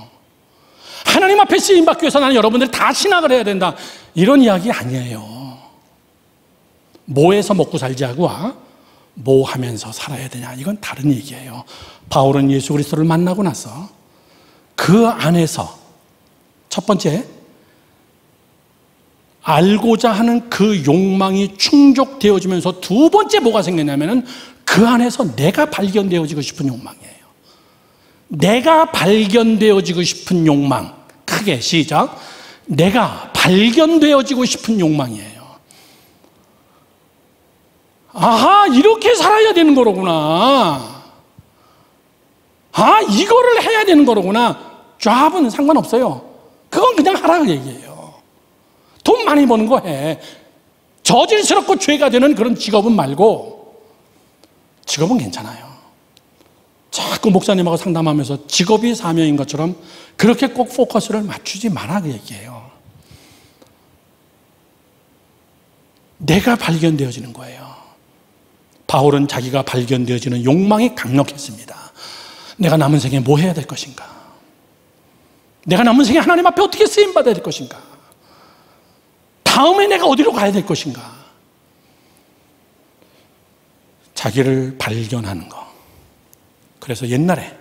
하나님 앞에 쓰임받기 위해서 나는 여러분들이 다 신학을 해야 된다. 이런 이야기 아니에요. 뭐 해서 먹고 살지 하고 뭐 하면서 살아야 되냐. 이건 다른 얘기예요. 바울은 예수 그리스도를 만나고 나서 그 안에서 첫 번째, 알고자 하는 그 욕망이 충족되어지면서 두 번째 뭐가 생겼냐면은 그 안에서 내가 발견되어지고 싶은 욕망이에요. 내가 발견되어지고 싶은 욕망. 크게 시작. 내가 발견되어지고 싶은 욕망이에요. 아하, 이렇게 살아야 되는 거로구나. 아, 이거를 해야 되는 거로구나. 잡은 상관없어요. 그건 그냥 하라는 얘기예요. 돈 많이 버는 거 해. 저질스럽고 죄가 되는 그런 직업은 말고 직업은 괜찮아요. 자꾸 목사님하고 상담하면서 직업이 사명인 것처럼 그렇게 꼭 포커스를 맞추지 마라 그 얘기예요. 내가 발견되어지는 거예요. 바울은 자기가 발견되어지는 욕망이 강력했습니다. 내가 남은 생에 뭐 해야 될 것인가? 내가 남은 생에 하나님 앞에 어떻게 쓰임받아야 될 것인가? 다음에 내가 어디로 가야 될 것인가? 자기를 발견하는 거. 그래서 옛날에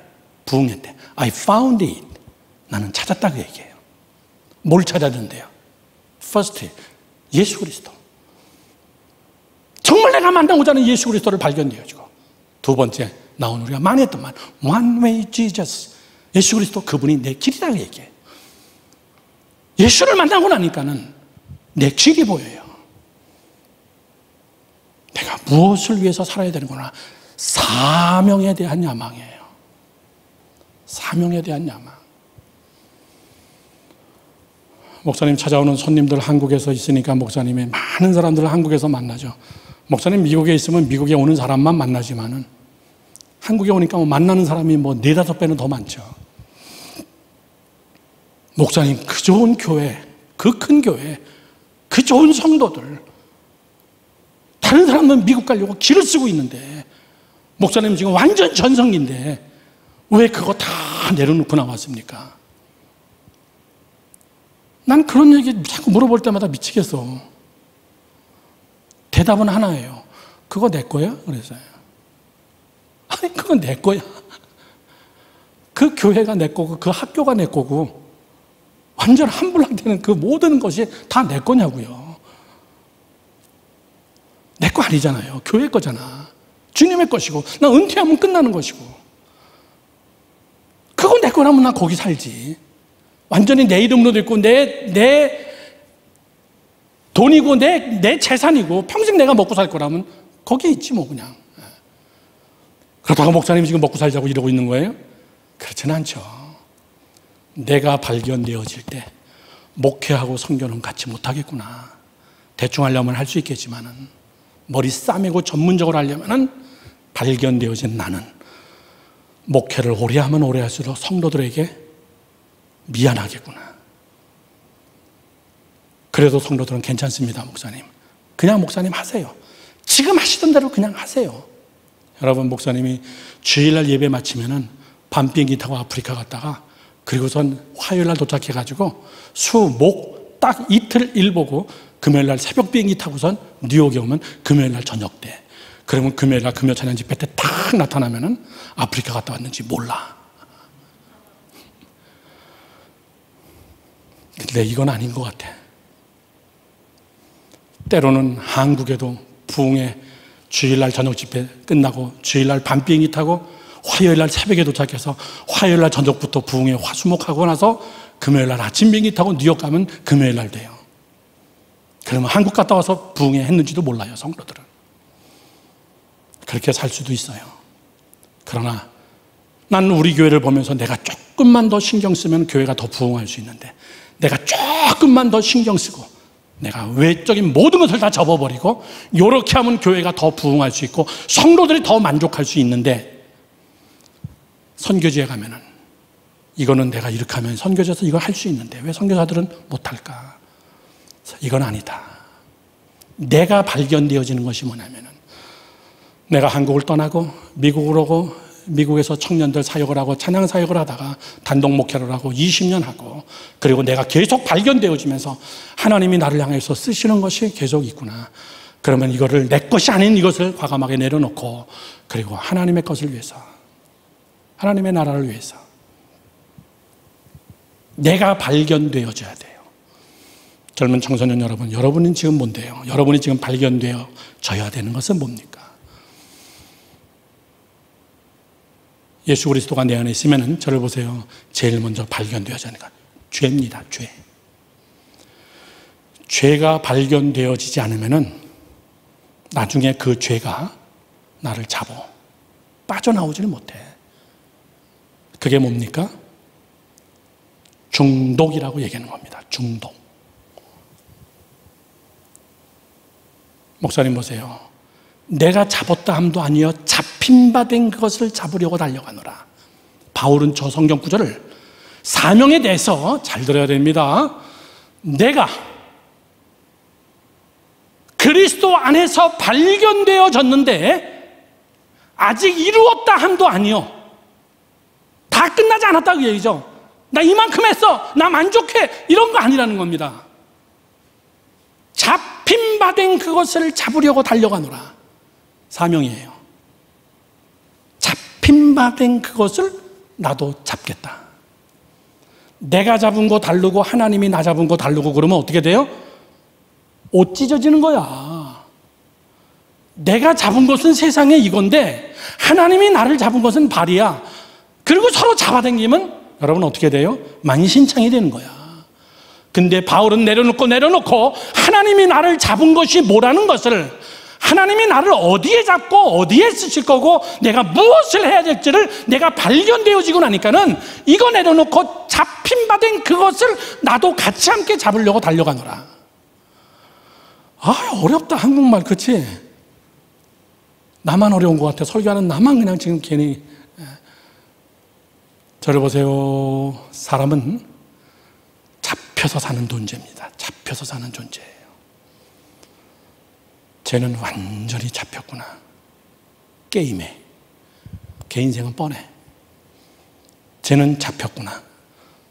부흥회 때 I found it. 나는 찾았다고 얘기해요. 뭘 찾았는데요? First, 예수 그리스도. 정말 내가 만나고자 하는 예수 그리스도를 발견되어지고 두 번째, 나온 우리가 많이 했던 말 One way Jesus. 예수 그리스도 그분이 내 길이라고 얘기해요. 예수를 만나고 나니까는 내 길이 보여요. 내가 무엇을 위해서 살아야 되는구나. 사명에 대한 야망이에요. 사명에 대한 야망. 목사님 찾아오는 손님들 한국에서 있으니까 목사님이 많은 사람들을 한국에서 만나죠. 목사님 미국에 있으면 미국에 오는 사람만 만나지만은 한국에 오니까 뭐 만나는 사람이 뭐 4-5배는 더 많죠. 목사님, 그 좋은 교회, 그 큰 교회, 그 좋은 성도들, 다른 사람은 미국 가려고 길을 쓰고 있는데, 목사님 지금 완전 전성기인데 왜 그거 다 내려놓고 나왔습니까? 난 그런 얘기 자꾸 물어볼 때마다 미치겠어. 대답은 하나예요. 그거 내 거야? 그래서요. 아니, 그건 내 거야. 그 교회가 내 거고, 그 학교가 내 거고, 완전 함블락되는 그 모든 것이 다 내 거냐고요. 내 거 아니잖아요. 교회 거잖아. 주님의 것이고, 나 은퇴하면 끝나는 것이고. 그거 내 거라면 나 거기 살지. 완전히 내 이름으로 됐고, 내 돈이고, 내 재산이고, 평생 내가 먹고 살 거라면 거기에 있지 뭐 그냥. 그렇다고 목사님이 지금 먹고 살자고 이러고 있는 거예요? 그렇지는 않죠. 내가 발견되어질 때 목회하고 선교는 같이 못하겠구나. 대충 하려면 할 수 있겠지만은, 머리 싸매고 전문적으로 하려면은 발견되어진 나는 목회를 오래 하면 오래 할수록 성도들에게 미안하겠구나. 그래도 성도들은 괜찮습니다, 목사님. 그냥 목사님 하세요. 지금 하시던 대로 그냥 하세요. 여러분, 목사님이 주일날 예배 마치면은 밤 비행기 타고 아프리카 갔다가, 그리고선 화요일날 도착해가지고 목 딱 이틀 일 보고 금요일날 새벽 비행기 타고선 뉴욕에 오면 금요일날 저녁 때, 그러면 금요일날 금요 찬양 집회 때 딱 나타나면은 아프리카 갔다 왔는지 몰라. 근데 이건 아닌 것 같아. 때로는 한국에도 부흥회 주일날 저녁 집회 끝나고 주일날 밤 비행기 타고 화요일날 새벽에 도착해서 화요일날 저녁부터 부흥회 화수목하고 나서 금요일날 아침 비행기 타고 뉴욕 가면 금요일날 돼요. 그러면 한국 갔다 와서 부흥회 했는지도 몰라요, 성도들은. 그렇게 살 수도 있어요. 그러나 나는 우리 교회를 보면서 내가 조금만 더 신경 쓰면 교회가 더 부흥할 수 있는데, 내가 조금만 더 신경 쓰고 내가 외적인 모든 것을 다 접어버리고 이렇게 하면 교회가 더 부흥할 수 있고 성도들이 더 만족할 수 있는데, 선교지에 가면은 이거는 내가 이렇게 하면 선교지에서 이걸 할 수 있는데 왜 선교사들은 못할까? 이건 아니다. 내가 발견되어지는 것이 뭐냐면은, 내가 한국을 떠나고 미국으로 오고 미국에서 청년들 사역을 하고 찬양 사역을 하다가 단독 목회를 하고 20년 하고, 그리고 내가 계속 발견되어지면서 하나님이 나를 향해서 쓰시는 것이 계속 있구나. 그러면 이거를 내 것이 아닌 이것을 과감하게 내려놓고, 그리고 하나님의 것을 위해서, 하나님의 나라를 위해서 내가 발견되어져야 돼요. 젊은 청소년 여러분, 여러분은 지금 뭔데요? 여러분이 지금 발견되어져야 되는 것은 뭡니까? 예수 그리스도가 내 안에 있으면 저를 보세요. 제일 먼저 발견되어져야 하는 것, 죄입니다. 죄. 죄가 발견되어지지 않으면 나중에 그 죄가 나를 잡아 빠져나오지를 못해. 그게 뭡니까? 중독이라고 얘기하는 겁니다. 중독. 목사님 보세요. 내가 잡았다 함도 아니여 잡힌 바 된 그것을 잡으려고 달려가노라. 바울은 저 성경 구절을 사명에 대해서 잘 들어야 됩니다. 내가 그리스도 안에서 발견되어졌는데 아직 이루었다 함도 아니여, 다 끝나지 않았다고 얘기죠. 나 이만큼 했어, 나 만족해, 이런 거 아니라는 겁니다. 잡힌 바 된 그것을 잡으려고 달려가노라. 사명이에요. 잡힌 바 된 그것을 나도 잡겠다. 내가 잡은 거 다르고 하나님이 나 잡은 거 다르고 그러면 어떻게 돼요? 옷 찢어지는 거야. 내가 잡은 것은 세상에 이건데 하나님이 나를 잡은 것은 발이야. 그리고 서로 잡아당기면 여러분 어떻게 돼요? 만신창이 되는 거야. 근데 바울은 내려놓고 하나님이 나를 잡은 것이 뭐라는 것을, 하나님이 나를 어디에 잡고 어디에 쓰실 거고 내가 무엇을 해야 될지를 내가 발견되어지고 나니까는 이거 내려놓고 잡힌 바 된 그것을 나도 같이 함께 잡으려고 달려가노라. 아, 어렵다 한국말, 그치? 나만 어려운 것 같아. 설교하는 나만 그냥 지금 괜히. 저를 보세요. 사람은 잡혀서 사는 존재입니다. 잡혀서 사는 존재예요. 쟤는 완전히 잡혔구나. 게임에. 걔 인생은 뻔해. 쟤는 잡혔구나.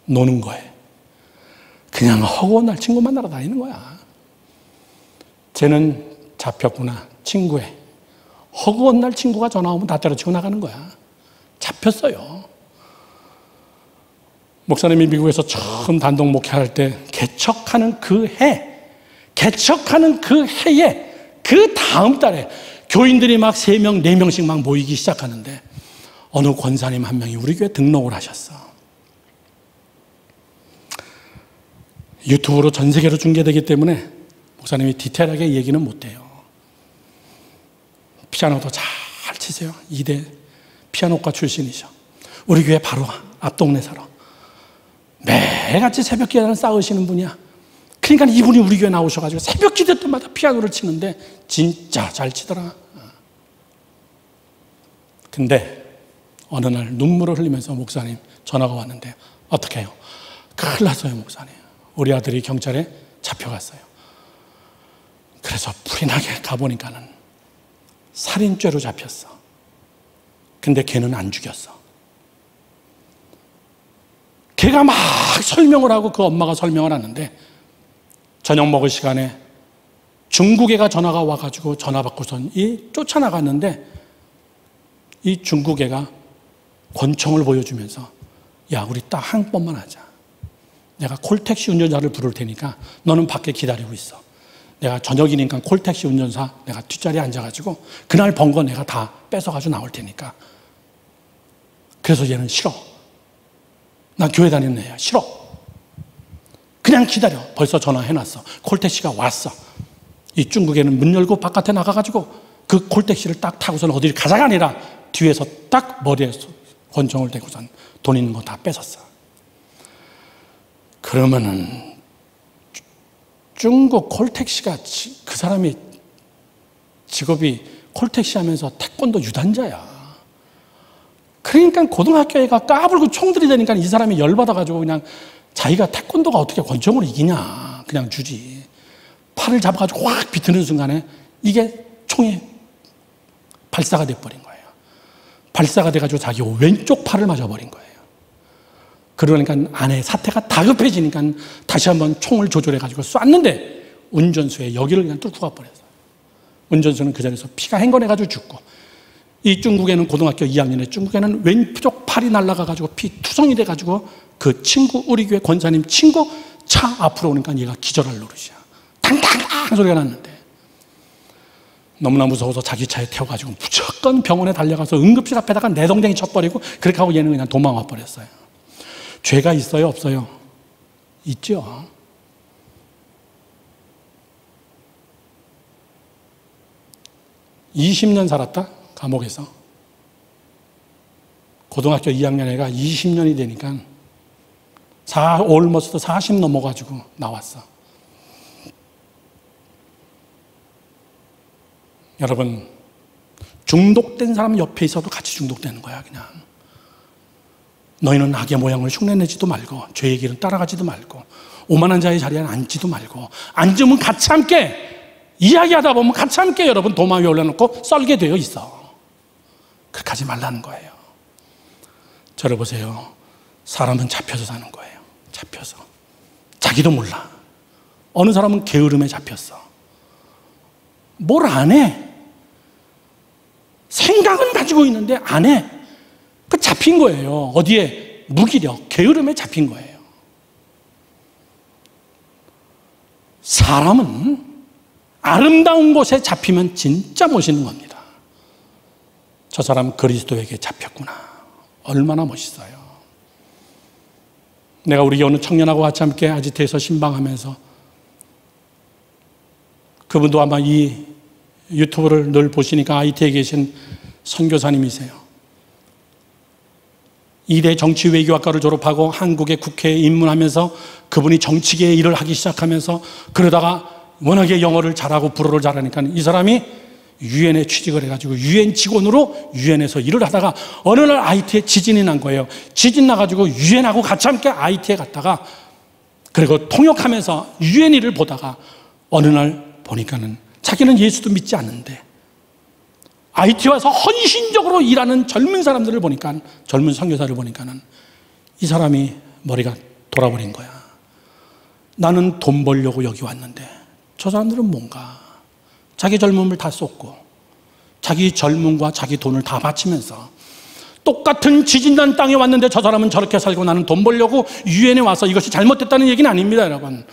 노는 거에. 그냥 허구한 날 친구 만나러 다니는 거야. 쟤는 잡혔구나. 친구에. 허구한 날 친구가 전화 오면 다 때려치고 나가는 거야. 잡혔어요. 목사님이 미국에서 처음 단독 목회할 때 개척하는 그 해에 그 다음 달에 교인들이 막 3명, 4명씩 막 모이기 시작하는데 어느 권사님 한 명이 우리 교회 등록을 하셨어. 유튜브로 전 세계로 중계되기 때문에 목사님이 디테일하게 얘기는 못해요. 피아노도 잘 치세요. 2대 피아노과 출신이셔. 우리 교회 바로 앞 동네 살아. 매같이 새벽 기도를 쌓으시는 분이야. 그러니까 이분이 우리 교회 나오셔가지고 새벽 기도 때마다 피아노를 치는데 진짜 잘 치더라. 근데 어느 날 눈물을 흘리면서 목사님 전화가 왔는데 어떻게 해요? 큰일 났어요, 목사님. 우리 아들이 경찰에 잡혀갔어요. 그래서 불이 나게 가보니까는 살인죄로 잡혔어. 근데 걔는 안 죽였어. 걔가 막 설명을 하고 그 엄마가 설명을 하는데 저녁 먹을 시간에 중국 애가 전화가 와가지고 전화 받고선 쫓아나갔는데 이 중국 애가 권총을 보여주면서 야, 우리 딱 한 번만 하자. 내가 콜택시 운전자를 부를 테니까 너는 밖에 기다리고 있어. 내가 저녁이니까 콜택시 운전사 내가 뒷자리에 앉아가지고 그날 번 거 내가 다 뺏어가지고 나올 테니까. 그래서 얘는 싫어. 나 교회 다니는 애야. 싫어. 그냥 기다려. 벌써 전화해놨어. 콜택시가 왔어. 이 중국에는 문 열고 바깥에 나가가지고 그 콜택시를 딱 타고서는 어디를 가자가 아니라 뒤에서 딱 머리에 권총을 대고선 돈 있는 거 다 뺏었어. 그러면은 중국 콜택시가 그 사람이 직업이 콜택시 하면서 태권도 유단자야. 그러니까 고등학교 애가 까불고 총 들이대니까 이 사람이 열받아가지고 그냥 자기가 태권도가 어떻게 권총으로 이기냐. 그냥 주지. 팔을 잡아가지고 확 비트는 순간에 이게 총이 발사가 돼버린 거예요. 발사가 돼가지고 자기 왼쪽 팔을 맞아버린 거예요. 그러니까 아내 사태가 다급해지니까 다시 한번 총을 조절해가지고 쐈는데 운전수의 여기를 그냥 뚫고 가버렸어요. 운전수는 그 자리에서 피가 행건해가지고 죽고, 이 중국에는 고등학교 2학년에 중국에는 왼쪽 팔이 날아가가지고 피 투성이 돼가지고 그 친구, 우리 교회 권사님 친구 차 앞으로 오니까 얘가 기절할 노릇이야. 탕탕탕 소리가 났는데 너무나 무서워서 자기 차에 태워가지고 무조건 병원에 달려가서 응급실 앞에다가 내동댕이 쳐버리고 그렇게 하고 얘는 그냥 도망와 버렸어요. 죄가 있어요, 없어요? 있죠. (20년) 살았다 감옥에서. 고등학교 2학년 애가 20년이 되니까 올머스도 40 넘어가지고 나왔어. 여러분, 중독된 사람 옆에 있어도 같이 중독되는 거야. 그냥 너희는 악의 모양을 흉내내지도 말고 죄의 길은 따라가지도 말고 오만한 자의 자리에 앉지도 말고, 앉으면 같이 함께 이야기하다 보면 같이 함께 여러분 도마 위에 올려놓고 썰게 되어 있어. 그렇게 하지 말라는 거예요. 저를 보세요. 사람은 잡혀서 사는 거예요. 잡혀서. 자기도 몰라. 어느 사람은 게으름에 잡혔어. 뭘 안 해. 생각은 가지고 있는데 안 해. 그 잡힌 거예요. 어디에? 무기력, 게으름에 잡힌 거예요. 사람은 아름다운 곳에 잡히면 진짜 멋있는 겁니다. 저 사람 그리스도에게 잡혔구나. 얼마나 멋있어요. 내가 우리 어느 청년하고 같이 함께 아지트에서 신방하면서, 그분도 아마 이 유튜브를 늘 보시니까 아이티에 계신 선교사님이세요. 2대 정치외교학과를 졸업하고 한국의 국회에 입문하면서 그분이 정치계의 일을 하기 시작하면서, 그러다가 워낙에 영어를 잘하고 불어를 잘하니까 이 사람이 유엔에 취직을 해가지고 유엔 직원으로 유엔에서 일을 하다가 어느 날 IT에 지진이 난 거예요. 지진 나가지고 유엔하고 같이 함께 IT에 갔다가 그리고 통역하면서 유엔 일을 보다가 어느 날 보니까는 자기는 예수도 믿지 않는데 IT 와서 헌신적으로 일하는 젊은 사람들을 보니까, 젊은 선교사를 보니까는 이 사람이 머리가 돌아버린 거야. 나는 돈 벌려고 여기 왔는데 저 사람들은 뭔가 자기 젊음을 다 쏟고 자기 젊음과 자기 돈을 다 바치면서 똑같은 지진난 땅에 왔는데 저 사람은 저렇게 살고 나는 돈 벌려고 유엔에 와서 이것이 잘못됐다는 얘기는 아닙니다, 여러분.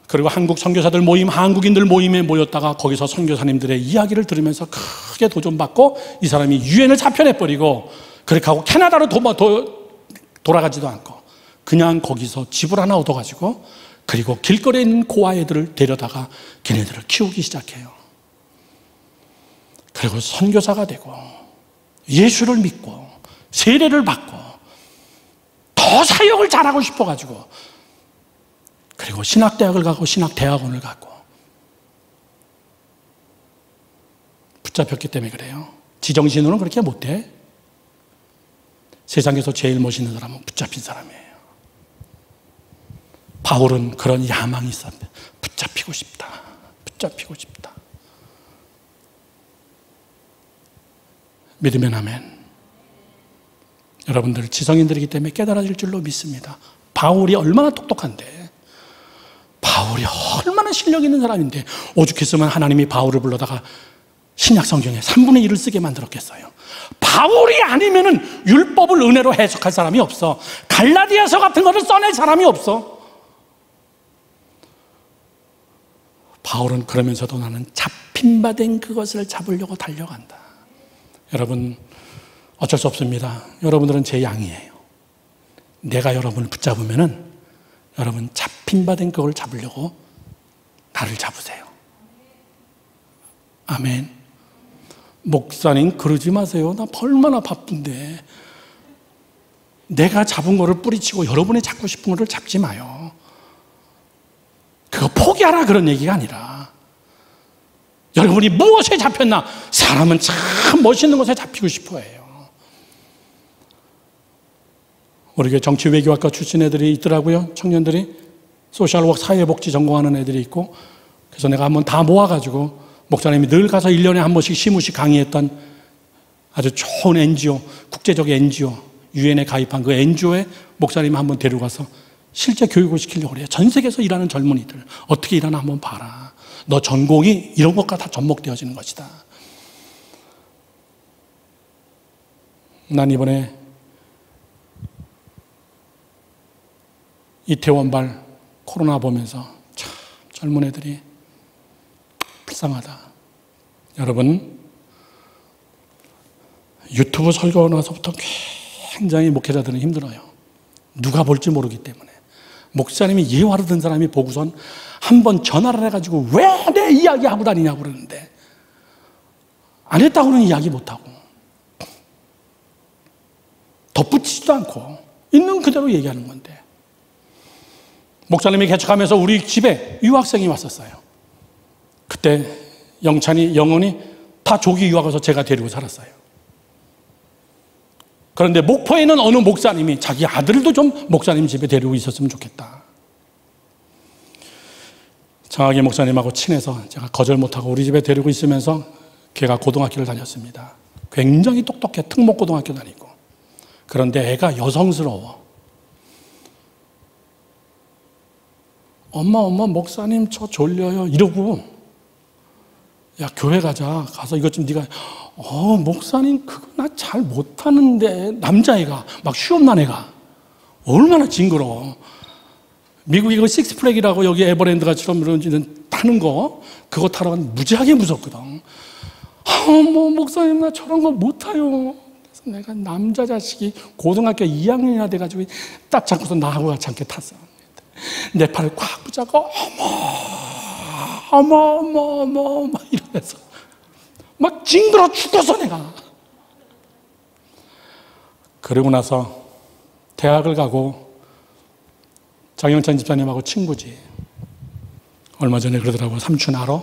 그리고 한국 선교사들 모임, 한국인들 모임에 모였다가 거기서 선교사님들의 이야기를 들으면서 크게 도전받고 이 사람이 유엔을 사표내버리고 그렇게 하고 캐나다로 돌아가지도 않고 그냥 거기서 집을 하나 얻어가지고 그리고 길거리에 있는 고아애들을 데려다가 걔네들을 키우기 시작해요. 그리고 선교사가 되고 예수를 믿고 세례를 받고 더 사역을 잘하고 싶어가지고 그리고 신학대학을 가고 신학대학원을 가고 붙잡혔기 때문에 그래요. 지정신으로는 그렇게 못해. 세상에서 제일 멋있는 사람은 붙잡힌 사람이에요. 바울은 그런 야망이 있었는데 붙잡히고 싶다. 붙잡히고 싶다. 믿으면 아멘. 여러분들 지성인들이기 때문에 깨달아질 줄로 믿습니다. 바울이 얼마나 똑똑한데, 바울이 얼마나 실력 있는 사람인데 오죽했으면 하나님이 바울을 불러다가 신약 성경에 3분의 1을 쓰게 만들었겠어요. 바울이 아니면은 율법을 은혜로 해석할 사람이 없어. 갈라디아서 같은 거를 써낼 사람이 없어. 바울은 그러면서도 나는 잡힌 바 된 그것을 잡으려고 달려간다. 여러분, 어쩔 수 없습니다. 여러분들은 제 양이에요. 내가 여러분을 붙잡으면은 여러분 잡힌 바 된 그걸 잡으려고 나를 잡으세요. 아멘. 목사님 그러지 마세요. 나 얼마나 바쁜데. 내가 잡은 거를 뿌리치고 여러분이 잡고 싶은 거를 잡지 마요. 그거 포기하라 그런 얘기가 아니라 여러분이 무엇에 잡혔나? 사람은 참 멋있는 것에 잡히고 싶어 해요. 우리 교회 정치외교학과 출신 애들이 있더라고요. 청년들이 소셜워크 사회복지 전공하는 애들이 있고, 그래서 내가 한번 다 모아가지고 목사님이 늘 가서 1년에 한 번씩 시무식 강의했던 아주 좋은 NGO, 국제적 NGO, 유엔에 가입한 그 NGO에 목사님 한번 데려가서 실제 교육을 시키려고 그래요. 전 세계에서 일하는 젊은이들 어떻게 일하나 한번 봐라. 너 전공이 이런 것과 다 접목되어지는 것이다. 난 이번에 이태원발 코로나 보면서 참 젊은 애들이 불쌍하다. 여러분, 유튜브 설교하고 나서부터 굉장히 목회자들은 힘들어요. 누가 볼지 모르기 때문에. 목사님이 예화를 든 사람이 보고선 한번 전화를 해가지고 왜 내 이야기 하고 다니냐고 그러는데 안 했다고는 이야기 못하고 덧붙이지도 않고 있는 그대로 얘기하는 건데, 목사님이 개척하면서 우리 집에 유학생이 왔었어요. 그때 영원이 다 조기 유학 와서 제가 데리고 살았어요. 그런데 목포에 있는 어느 목사님이 자기 아들도 좀 목사님 집에 데리고 있었으면 좋겠다. 장학희 목사님하고 친해서 제가 거절 못하고 우리 집에 데리고 있으면서 걔가 고등학교를 다녔습니다. 굉장히 똑똑해. 특목고등학교 다니고. 그런데 애가 여성스러워. 엄마 목사님 저 졸려요 이러고, 야 교회 가자. 가서 이것 좀 네가 목사님 그거 나 잘 못하는데. 남자애가 막 시험난 애가 얼마나 징그러워. 미국 이거 식스플렉이라고 여기 에버랜드가처럼 이런 타는 거 그거 타러 가면 무지하게 무섭거든. 목사님 나 저런 거 못 타요. 그래서 내가 남자 자식이 고등학교 2학년이나 돼가지고 딱 잡고서 나하고 같이 함께 탔어. 내 팔을 꽉 붙잡고 어머 막 이러면서 막 징그러 죽어서 내가. 그러고 나서 대학을 가고 장영찬 집사님하고 친구지. 얼마 전에 그러더라고. 삼촌 알아?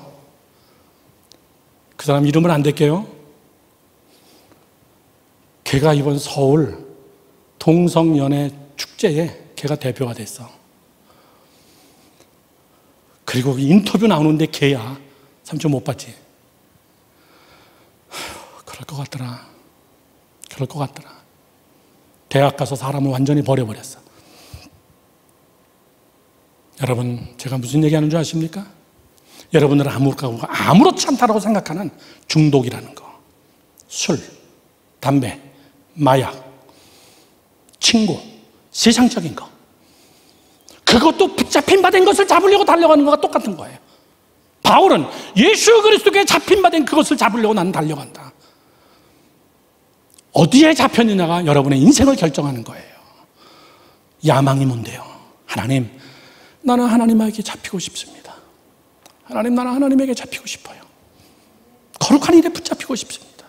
그 사람 이름을 안 댈게요. 걔가 이번 서울 동성연애 축제에 걔가 대표가 됐어. 그리고 인터뷰 나오는데 걔야. 삼촌 못 봤지? 그럴 것 같더라. 그럴 것 같더라. 대학 가서 사람을 완전히 버려버렸어. 여러분, 제가 무슨 얘기하는 줄 아십니까? 여러분들은 아무렇지 않다고 생각하는 중독이라는 거. 술, 담배, 마약, 친구, 세상적인 거. 그것도 붙잡힌 바 된 것을 잡으려고 달려가는 거가 똑같은 거예요. 바울은 예수 그리스도께 잡힌 바 된 그것을 잡으려고 나는 달려간다. 어디에 잡혔느냐가 여러분의 인생을 결정하는 거예요. 야망이 뭔데요? 하나님, 나는 하나님에게 잡히고 싶습니다. 하나님, 나는 하나님에게 잡히고 싶어요. 거룩한 일에 붙잡히고 싶습니다.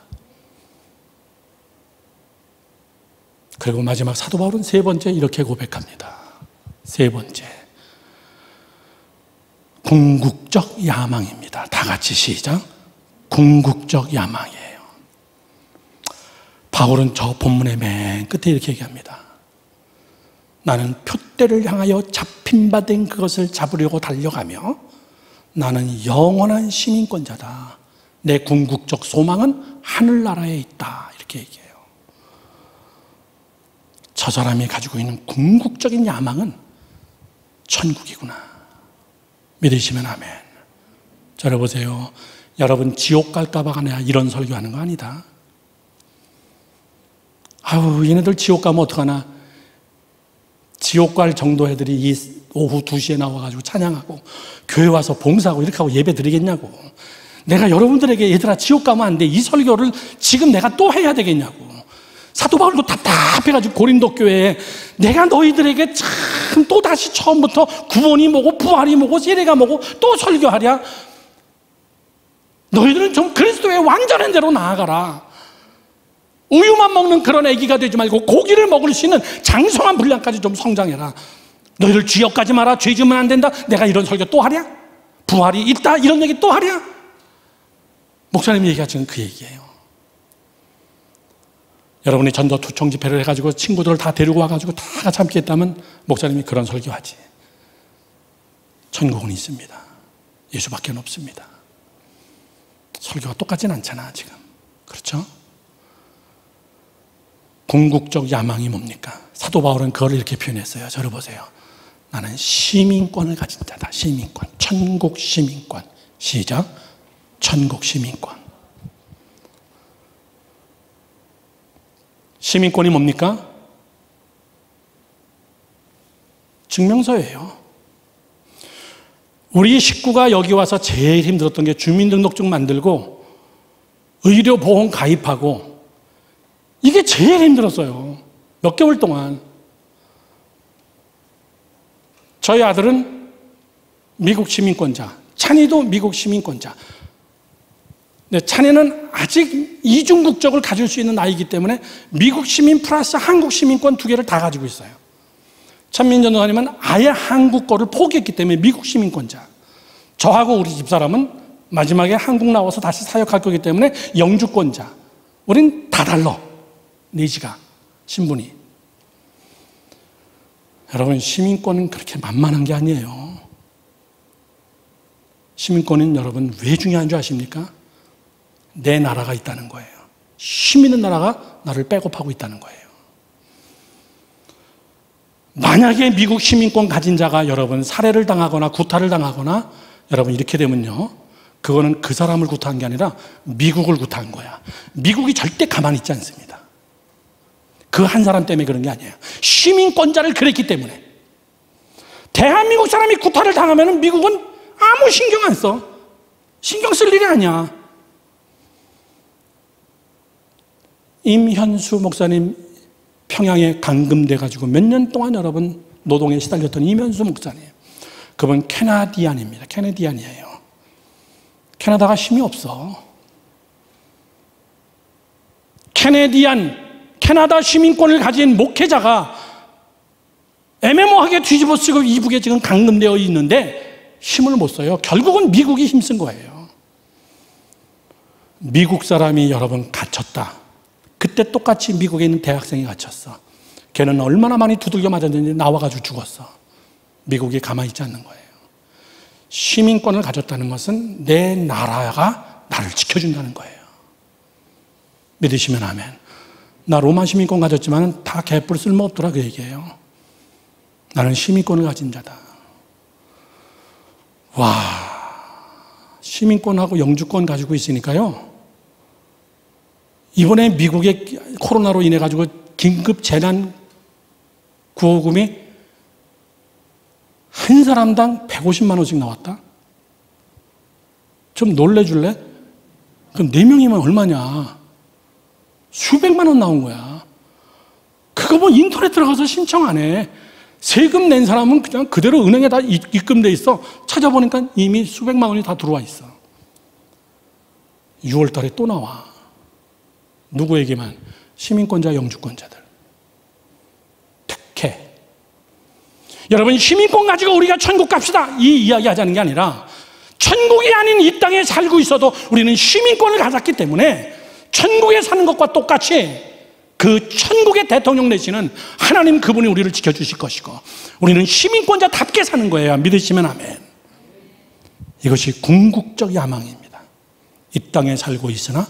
그리고 마지막 사도 바울은 세 번째 이렇게 고백합니다. 세 번째, 궁극적 야망입니다. 다 같이 시작. 궁극적 야망이에요. 바울은 저 본문의 맨 끝에 이렇게 얘기합니다. 나는 표대를 향하여 잡힌 바 된 그것을 잡으려고 달려가며 나는 영원한 시민권자다. 내 궁극적 소망은 하늘나라에 있다. 이렇게 얘기해요. 저 사람이 가지고 있는 궁극적인 야망은 천국이구나. 믿으시면 아멘. 들어보세요. 여러분 지옥 갈까 봐 내가 이런 설교하는 거 아니다. 아우, 얘네들 지옥 가면 어떡하나. 지옥 갈 정도 애들이 이 오후 2시에 나와가지고 찬양하고 교회 와서 봉사하고 이렇게 하고 예배 드리겠냐고. 내가 여러분들에게 얘들아 지옥 가면 안 돼, 이 설교를 지금 내가 또 해야 되겠냐고. 사도 바울도 답답해가지고 고린도 교회에 내가 너희들에게 참 또다시 처음부터 구원이 뭐고 부활이 뭐고 세례가 뭐고 또 설교하랴. 너희들은 좀 그리스도의 완전한 대로 나아가라. 우유만 먹는 그런 애기가 되지 말고 고기를 먹을 수 있는 장성한 분량까지 좀 성장해라. 너희들 지옥 가지 마라. 죄 지으면 안 된다. 내가 이런 설교 또 하랴? 부활이 있다 이런 얘기 또 하랴? 목사님 얘기가 지금 그 얘기예요. 여러분이 전도 투청 집회를 해가지고 친구들을 다 데리고 와가지고 다 같이 함께 했다면 목사님이 그런 설교하지. 천국은 있습니다. 예수밖에 없습니다. 설교가 똑같진 않잖아 지금. 그렇죠? 궁극적 야망이 뭡니까? 사도 바울은 그걸 이렇게 표현했어요. 저를 보세요. 나는 시민권을 가진 자다. 시민권. 천국 시민권. 시작. 천국 시민권. 시민권이 뭡니까? 증명서예요. 우리 식구가 여기 와서 제일 힘들었던 게 주민등록증 만들고 의료보험 가입하고 이게 제일 힘들었어요. 몇 개월 동안. 저희 아들은 미국 시민권자, 찬이도 미국 시민권자. 네, 찬이는 아직 이중 국적을 가질 수 있는 나이이기 때문에 미국 시민 플러스 한국 시민권 두 개를 다 가지고 있어요. 찬민 전도사님은 아예 한국 거를 포기했기 때문에 미국 시민권자. 저하고 우리 집사람은 마지막에 한국 나와서 다시 사역할 거기 때문에 영주권자. 우린 다 달라. 내지가 신분이. 여러분, 시민권은 그렇게 만만한 게 아니에요. 시민권은 여러분 왜 중요한 줄 아십니까? 내 나라가 있다는 거예요. 힘 있는 나라가 나를 백업하고 있다는 거예요. 만약에 미국 시민권 가진 자가 여러분 살해를 당하거나 구타를 당하거나 여러분 이렇게 되면요, 그거는 그 사람을 구타한 게 아니라 미국을 구타한 거야. 미국이 절대 가만히 있지 않습니다. 그 한 사람 때문에 그런 게 아니에요. 시민권자를 그랬기 때문에. 대한민국 사람이 구타를 당하면 미국은 아무 신경 안 써. 신경 쓸 일이 아니야. 임현수 목사님 평양에 감금돼가지고 몇 년 동안 여러분 노동에 시달렸던 임현수 목사님. 그분 캐나디안입니다. 캐나디안이에요. 캐나다가 힘이 없어. 캐나다 시민권을 가진 목회자가 애매모하게 뒤집어 쓰고 이북에 지금 감금되어 있는데 힘을 못 써요. 결국은 미국이 힘쓴 거예요. 미국 사람이 여러분 갇혔다. 그때 똑같이 미국에 있는 대학생이 갇혔어. 걔는 얼마나 많이 두들겨 맞았는지 나와가지고 죽었어. 미국이 가만히 있지 않는 거예요. 시민권을 가졌다는 것은 내 나라가 나를 지켜준다는 거예요. 믿으시면 아멘. 나 로마 시민권 가졌지만 다 개뿔 쓸모없더라 그 얘기예요. 나는 시민권을 가진 자다. 와, 시민권하고 영주권 가지고 있으니까요. 이번에 미국의 코로나로 인해 가지고 긴급 재난 구호금이 한 사람당 150만 원씩 나왔다? 좀 놀래줄래? 그럼 4명이면 얼마냐? 수백만 원 나온 거야. 그거 뭐 인터넷 들어가서 신청 안 해. 세금 낸 사람은 그냥 그대로 은행에 다 입금돼 있어. 찾아보니까 이미 수백만 원이 다 들어와 있어. 6월 달에 또 나와. 누구에게만? 시민권자, 영주권자들. 특혜. 여러분, 시민권 가지고 우리가 천국 갑시다. 이 이야기 하자는 게 아니라 천국이 아닌 이 땅에 살고 있어도 우리는 시민권을 가졌기 때문에 천국에 사는 것과 똑같이 그 천국의 대통령 되시는 하나님 그분이 우리를 지켜주실 것이고 우리는 시민권자답게 사는 거예요. 믿으시면 아멘. 이것이 궁극적 야망입니다. 이 땅에 살고 있으나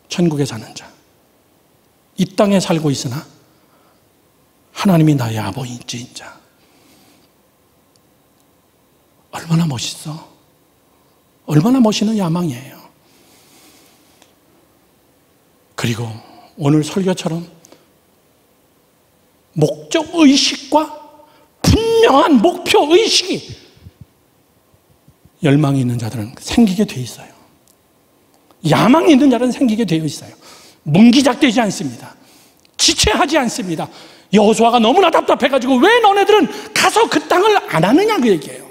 천국에 사는 자. 이 땅에 살고 있으나 하나님이 나의 아버지인 자. 얼마나 멋있어. 얼마나 멋있는 야망이에요. 그리고 오늘 설교처럼 목적의식과 분명한 목표의식이 열망이 있는 자들은 생기게 돼 있어요. 야망이 있는 자들은 생기게 되어 있어요. 문기작되지 않습니다. 지체하지 않습니다. 여호수아가 너무나 답답해가지고 왜 너네들은 가서 그 땅을 안 하느냐 그 얘기예요.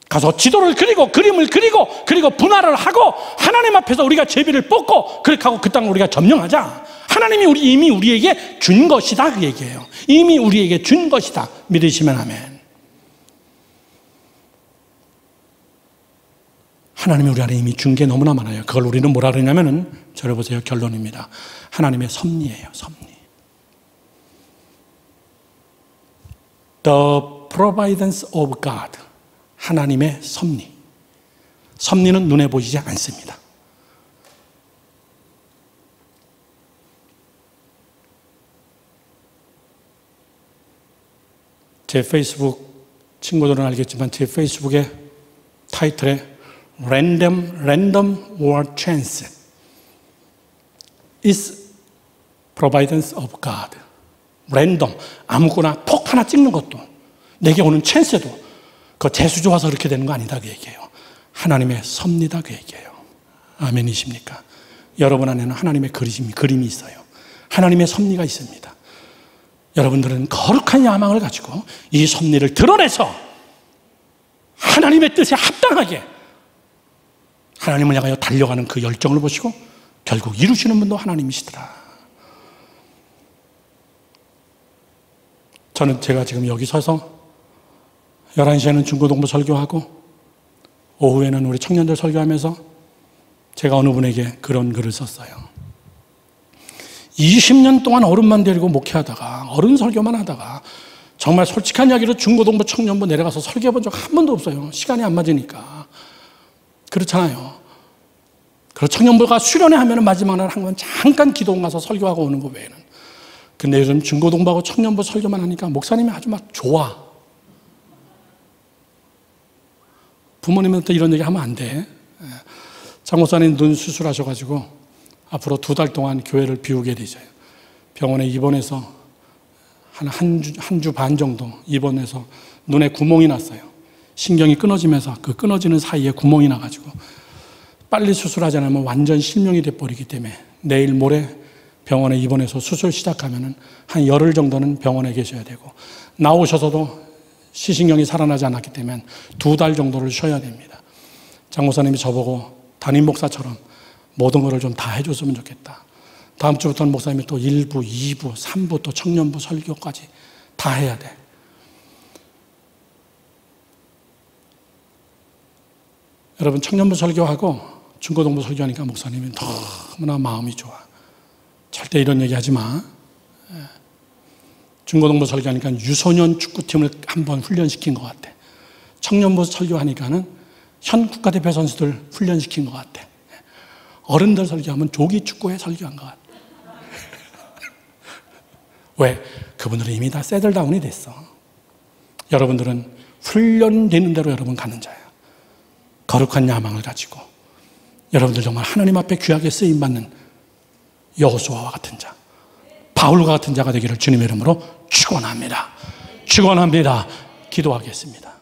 가서 지도를 그리고 그림을 그리고 분할을 하고 하나님 앞에서 우리가 제비를 뽑고 그렇게 하고 그 땅을 우리가 점령하자. 하나님이 이미 우리에게 준 것이다 그 얘기예요. 이미 우리에게 준 것이다. 믿으시면 아멘. 하나님이 우리 안에 이미 준 게 너무나 많아요. 그걸 우리는 뭐라 그러냐면은 저를 보세요. 결론입니다. 하나님의 섭리예요. 섭리. The providence of God. 하나님의 섭리. 섭리는 눈에 보이지 않습니다. 제 페이스북 친구들은 알겠지만 제 페이스북의 타이틀에 Random or Chance is providence of God. 랜덤, 아무거나 폭 하나 찍는 것도 내게 오는 찬스도 그 재수 좋아서 그렇게 되는 거 아니다 그 얘기예요. 하나님의 섭리다 그 얘기예요. 아멘이십니까? 여러분 안에는 하나님의 그림이 있어요. 하나님의 섭리가 있습니다. 여러분들은 거룩한 야망을 가지고 이 섭리를 드러내서 하나님의 뜻에 합당하게 하나님을 향하여 달려가는 그 열정을 보시고 결국 이루시는 분도 하나님이시더라. 저는 제가 지금 여기 서서 11시에는 중고동부 설교하고 오후에는 우리 청년들 설교하면서 제가 어느 분에게 그런 글을 썼어요. 20년 동안 어른만 데리고 목회하다가 어른 설교만 하다가 정말 솔직한 이야기로 중고동부 청년부 내려가서 설교해 본 적 한 번도 없어요. 시간이 안 맞으니까. 그렇잖아요. 그리고 청년부가 수련회 하면 마지막 날 한 번 잠깐 기도원 가서 설교하고 오는 거 외에는. 근데 요즘 중고동부하고 청년부 설교만 하니까 목사님이 아주 막 좋아. 부모님한테 이런 얘기 하면 안 돼. 장 목사님 눈 수술하셔가지고 앞으로 2달 동안 교회를 비우게 되죠. 병원에 입원해서 한 주 반 정도 입원해서 눈에 구멍이 났어요. 신경이 끊어지면서 그 끊어지는 사이에 구멍이 나가지고 빨리 수술하지 않으면 완전 실명이 돼버리기 때문에 내일 모레 병원에 입원해서 수술 시작하면 한 열흘 정도는 병원에 계셔야 되고 나오셔서도 시신경이 살아나지 않았기 때문에 2달 정도를 쉬어야 됩니다. 장 목사님이 저보고 담임 목사처럼 모든 것을 좀 다 해줬으면 좋겠다. 다음 주부터는 목사님이 또 1부, 2부, 3부 또 청년부 설교까지 다 해야 돼. 여러분 청년부 설교하고 중고등부 설교하니까 목사님이 너무나 마음이 좋아. 절대 이런 얘기 하지 마. 중고등부 설교하니까 유소년 축구팀을 한번 훈련시킨 것 같아. 청년부 설교하니까는 현 국가대표 선수들 훈련시킨 것 같아. 어른들 설교하면 조기 축구에 설교한 것 같아. 왜? 그분들은 이미 다 세틀다운이 됐어. 여러분들은 훈련되는 대로 여러분 가는 자예요. 거룩한 야망을 가지고 여러분들 정말 하나님 앞에 귀하게 쓰임받는 여호수아와 같은 자, 바울과 같은 자가 되기를 주님의 이름으로 축원합니다. 축원합니다. 기도하겠습니다.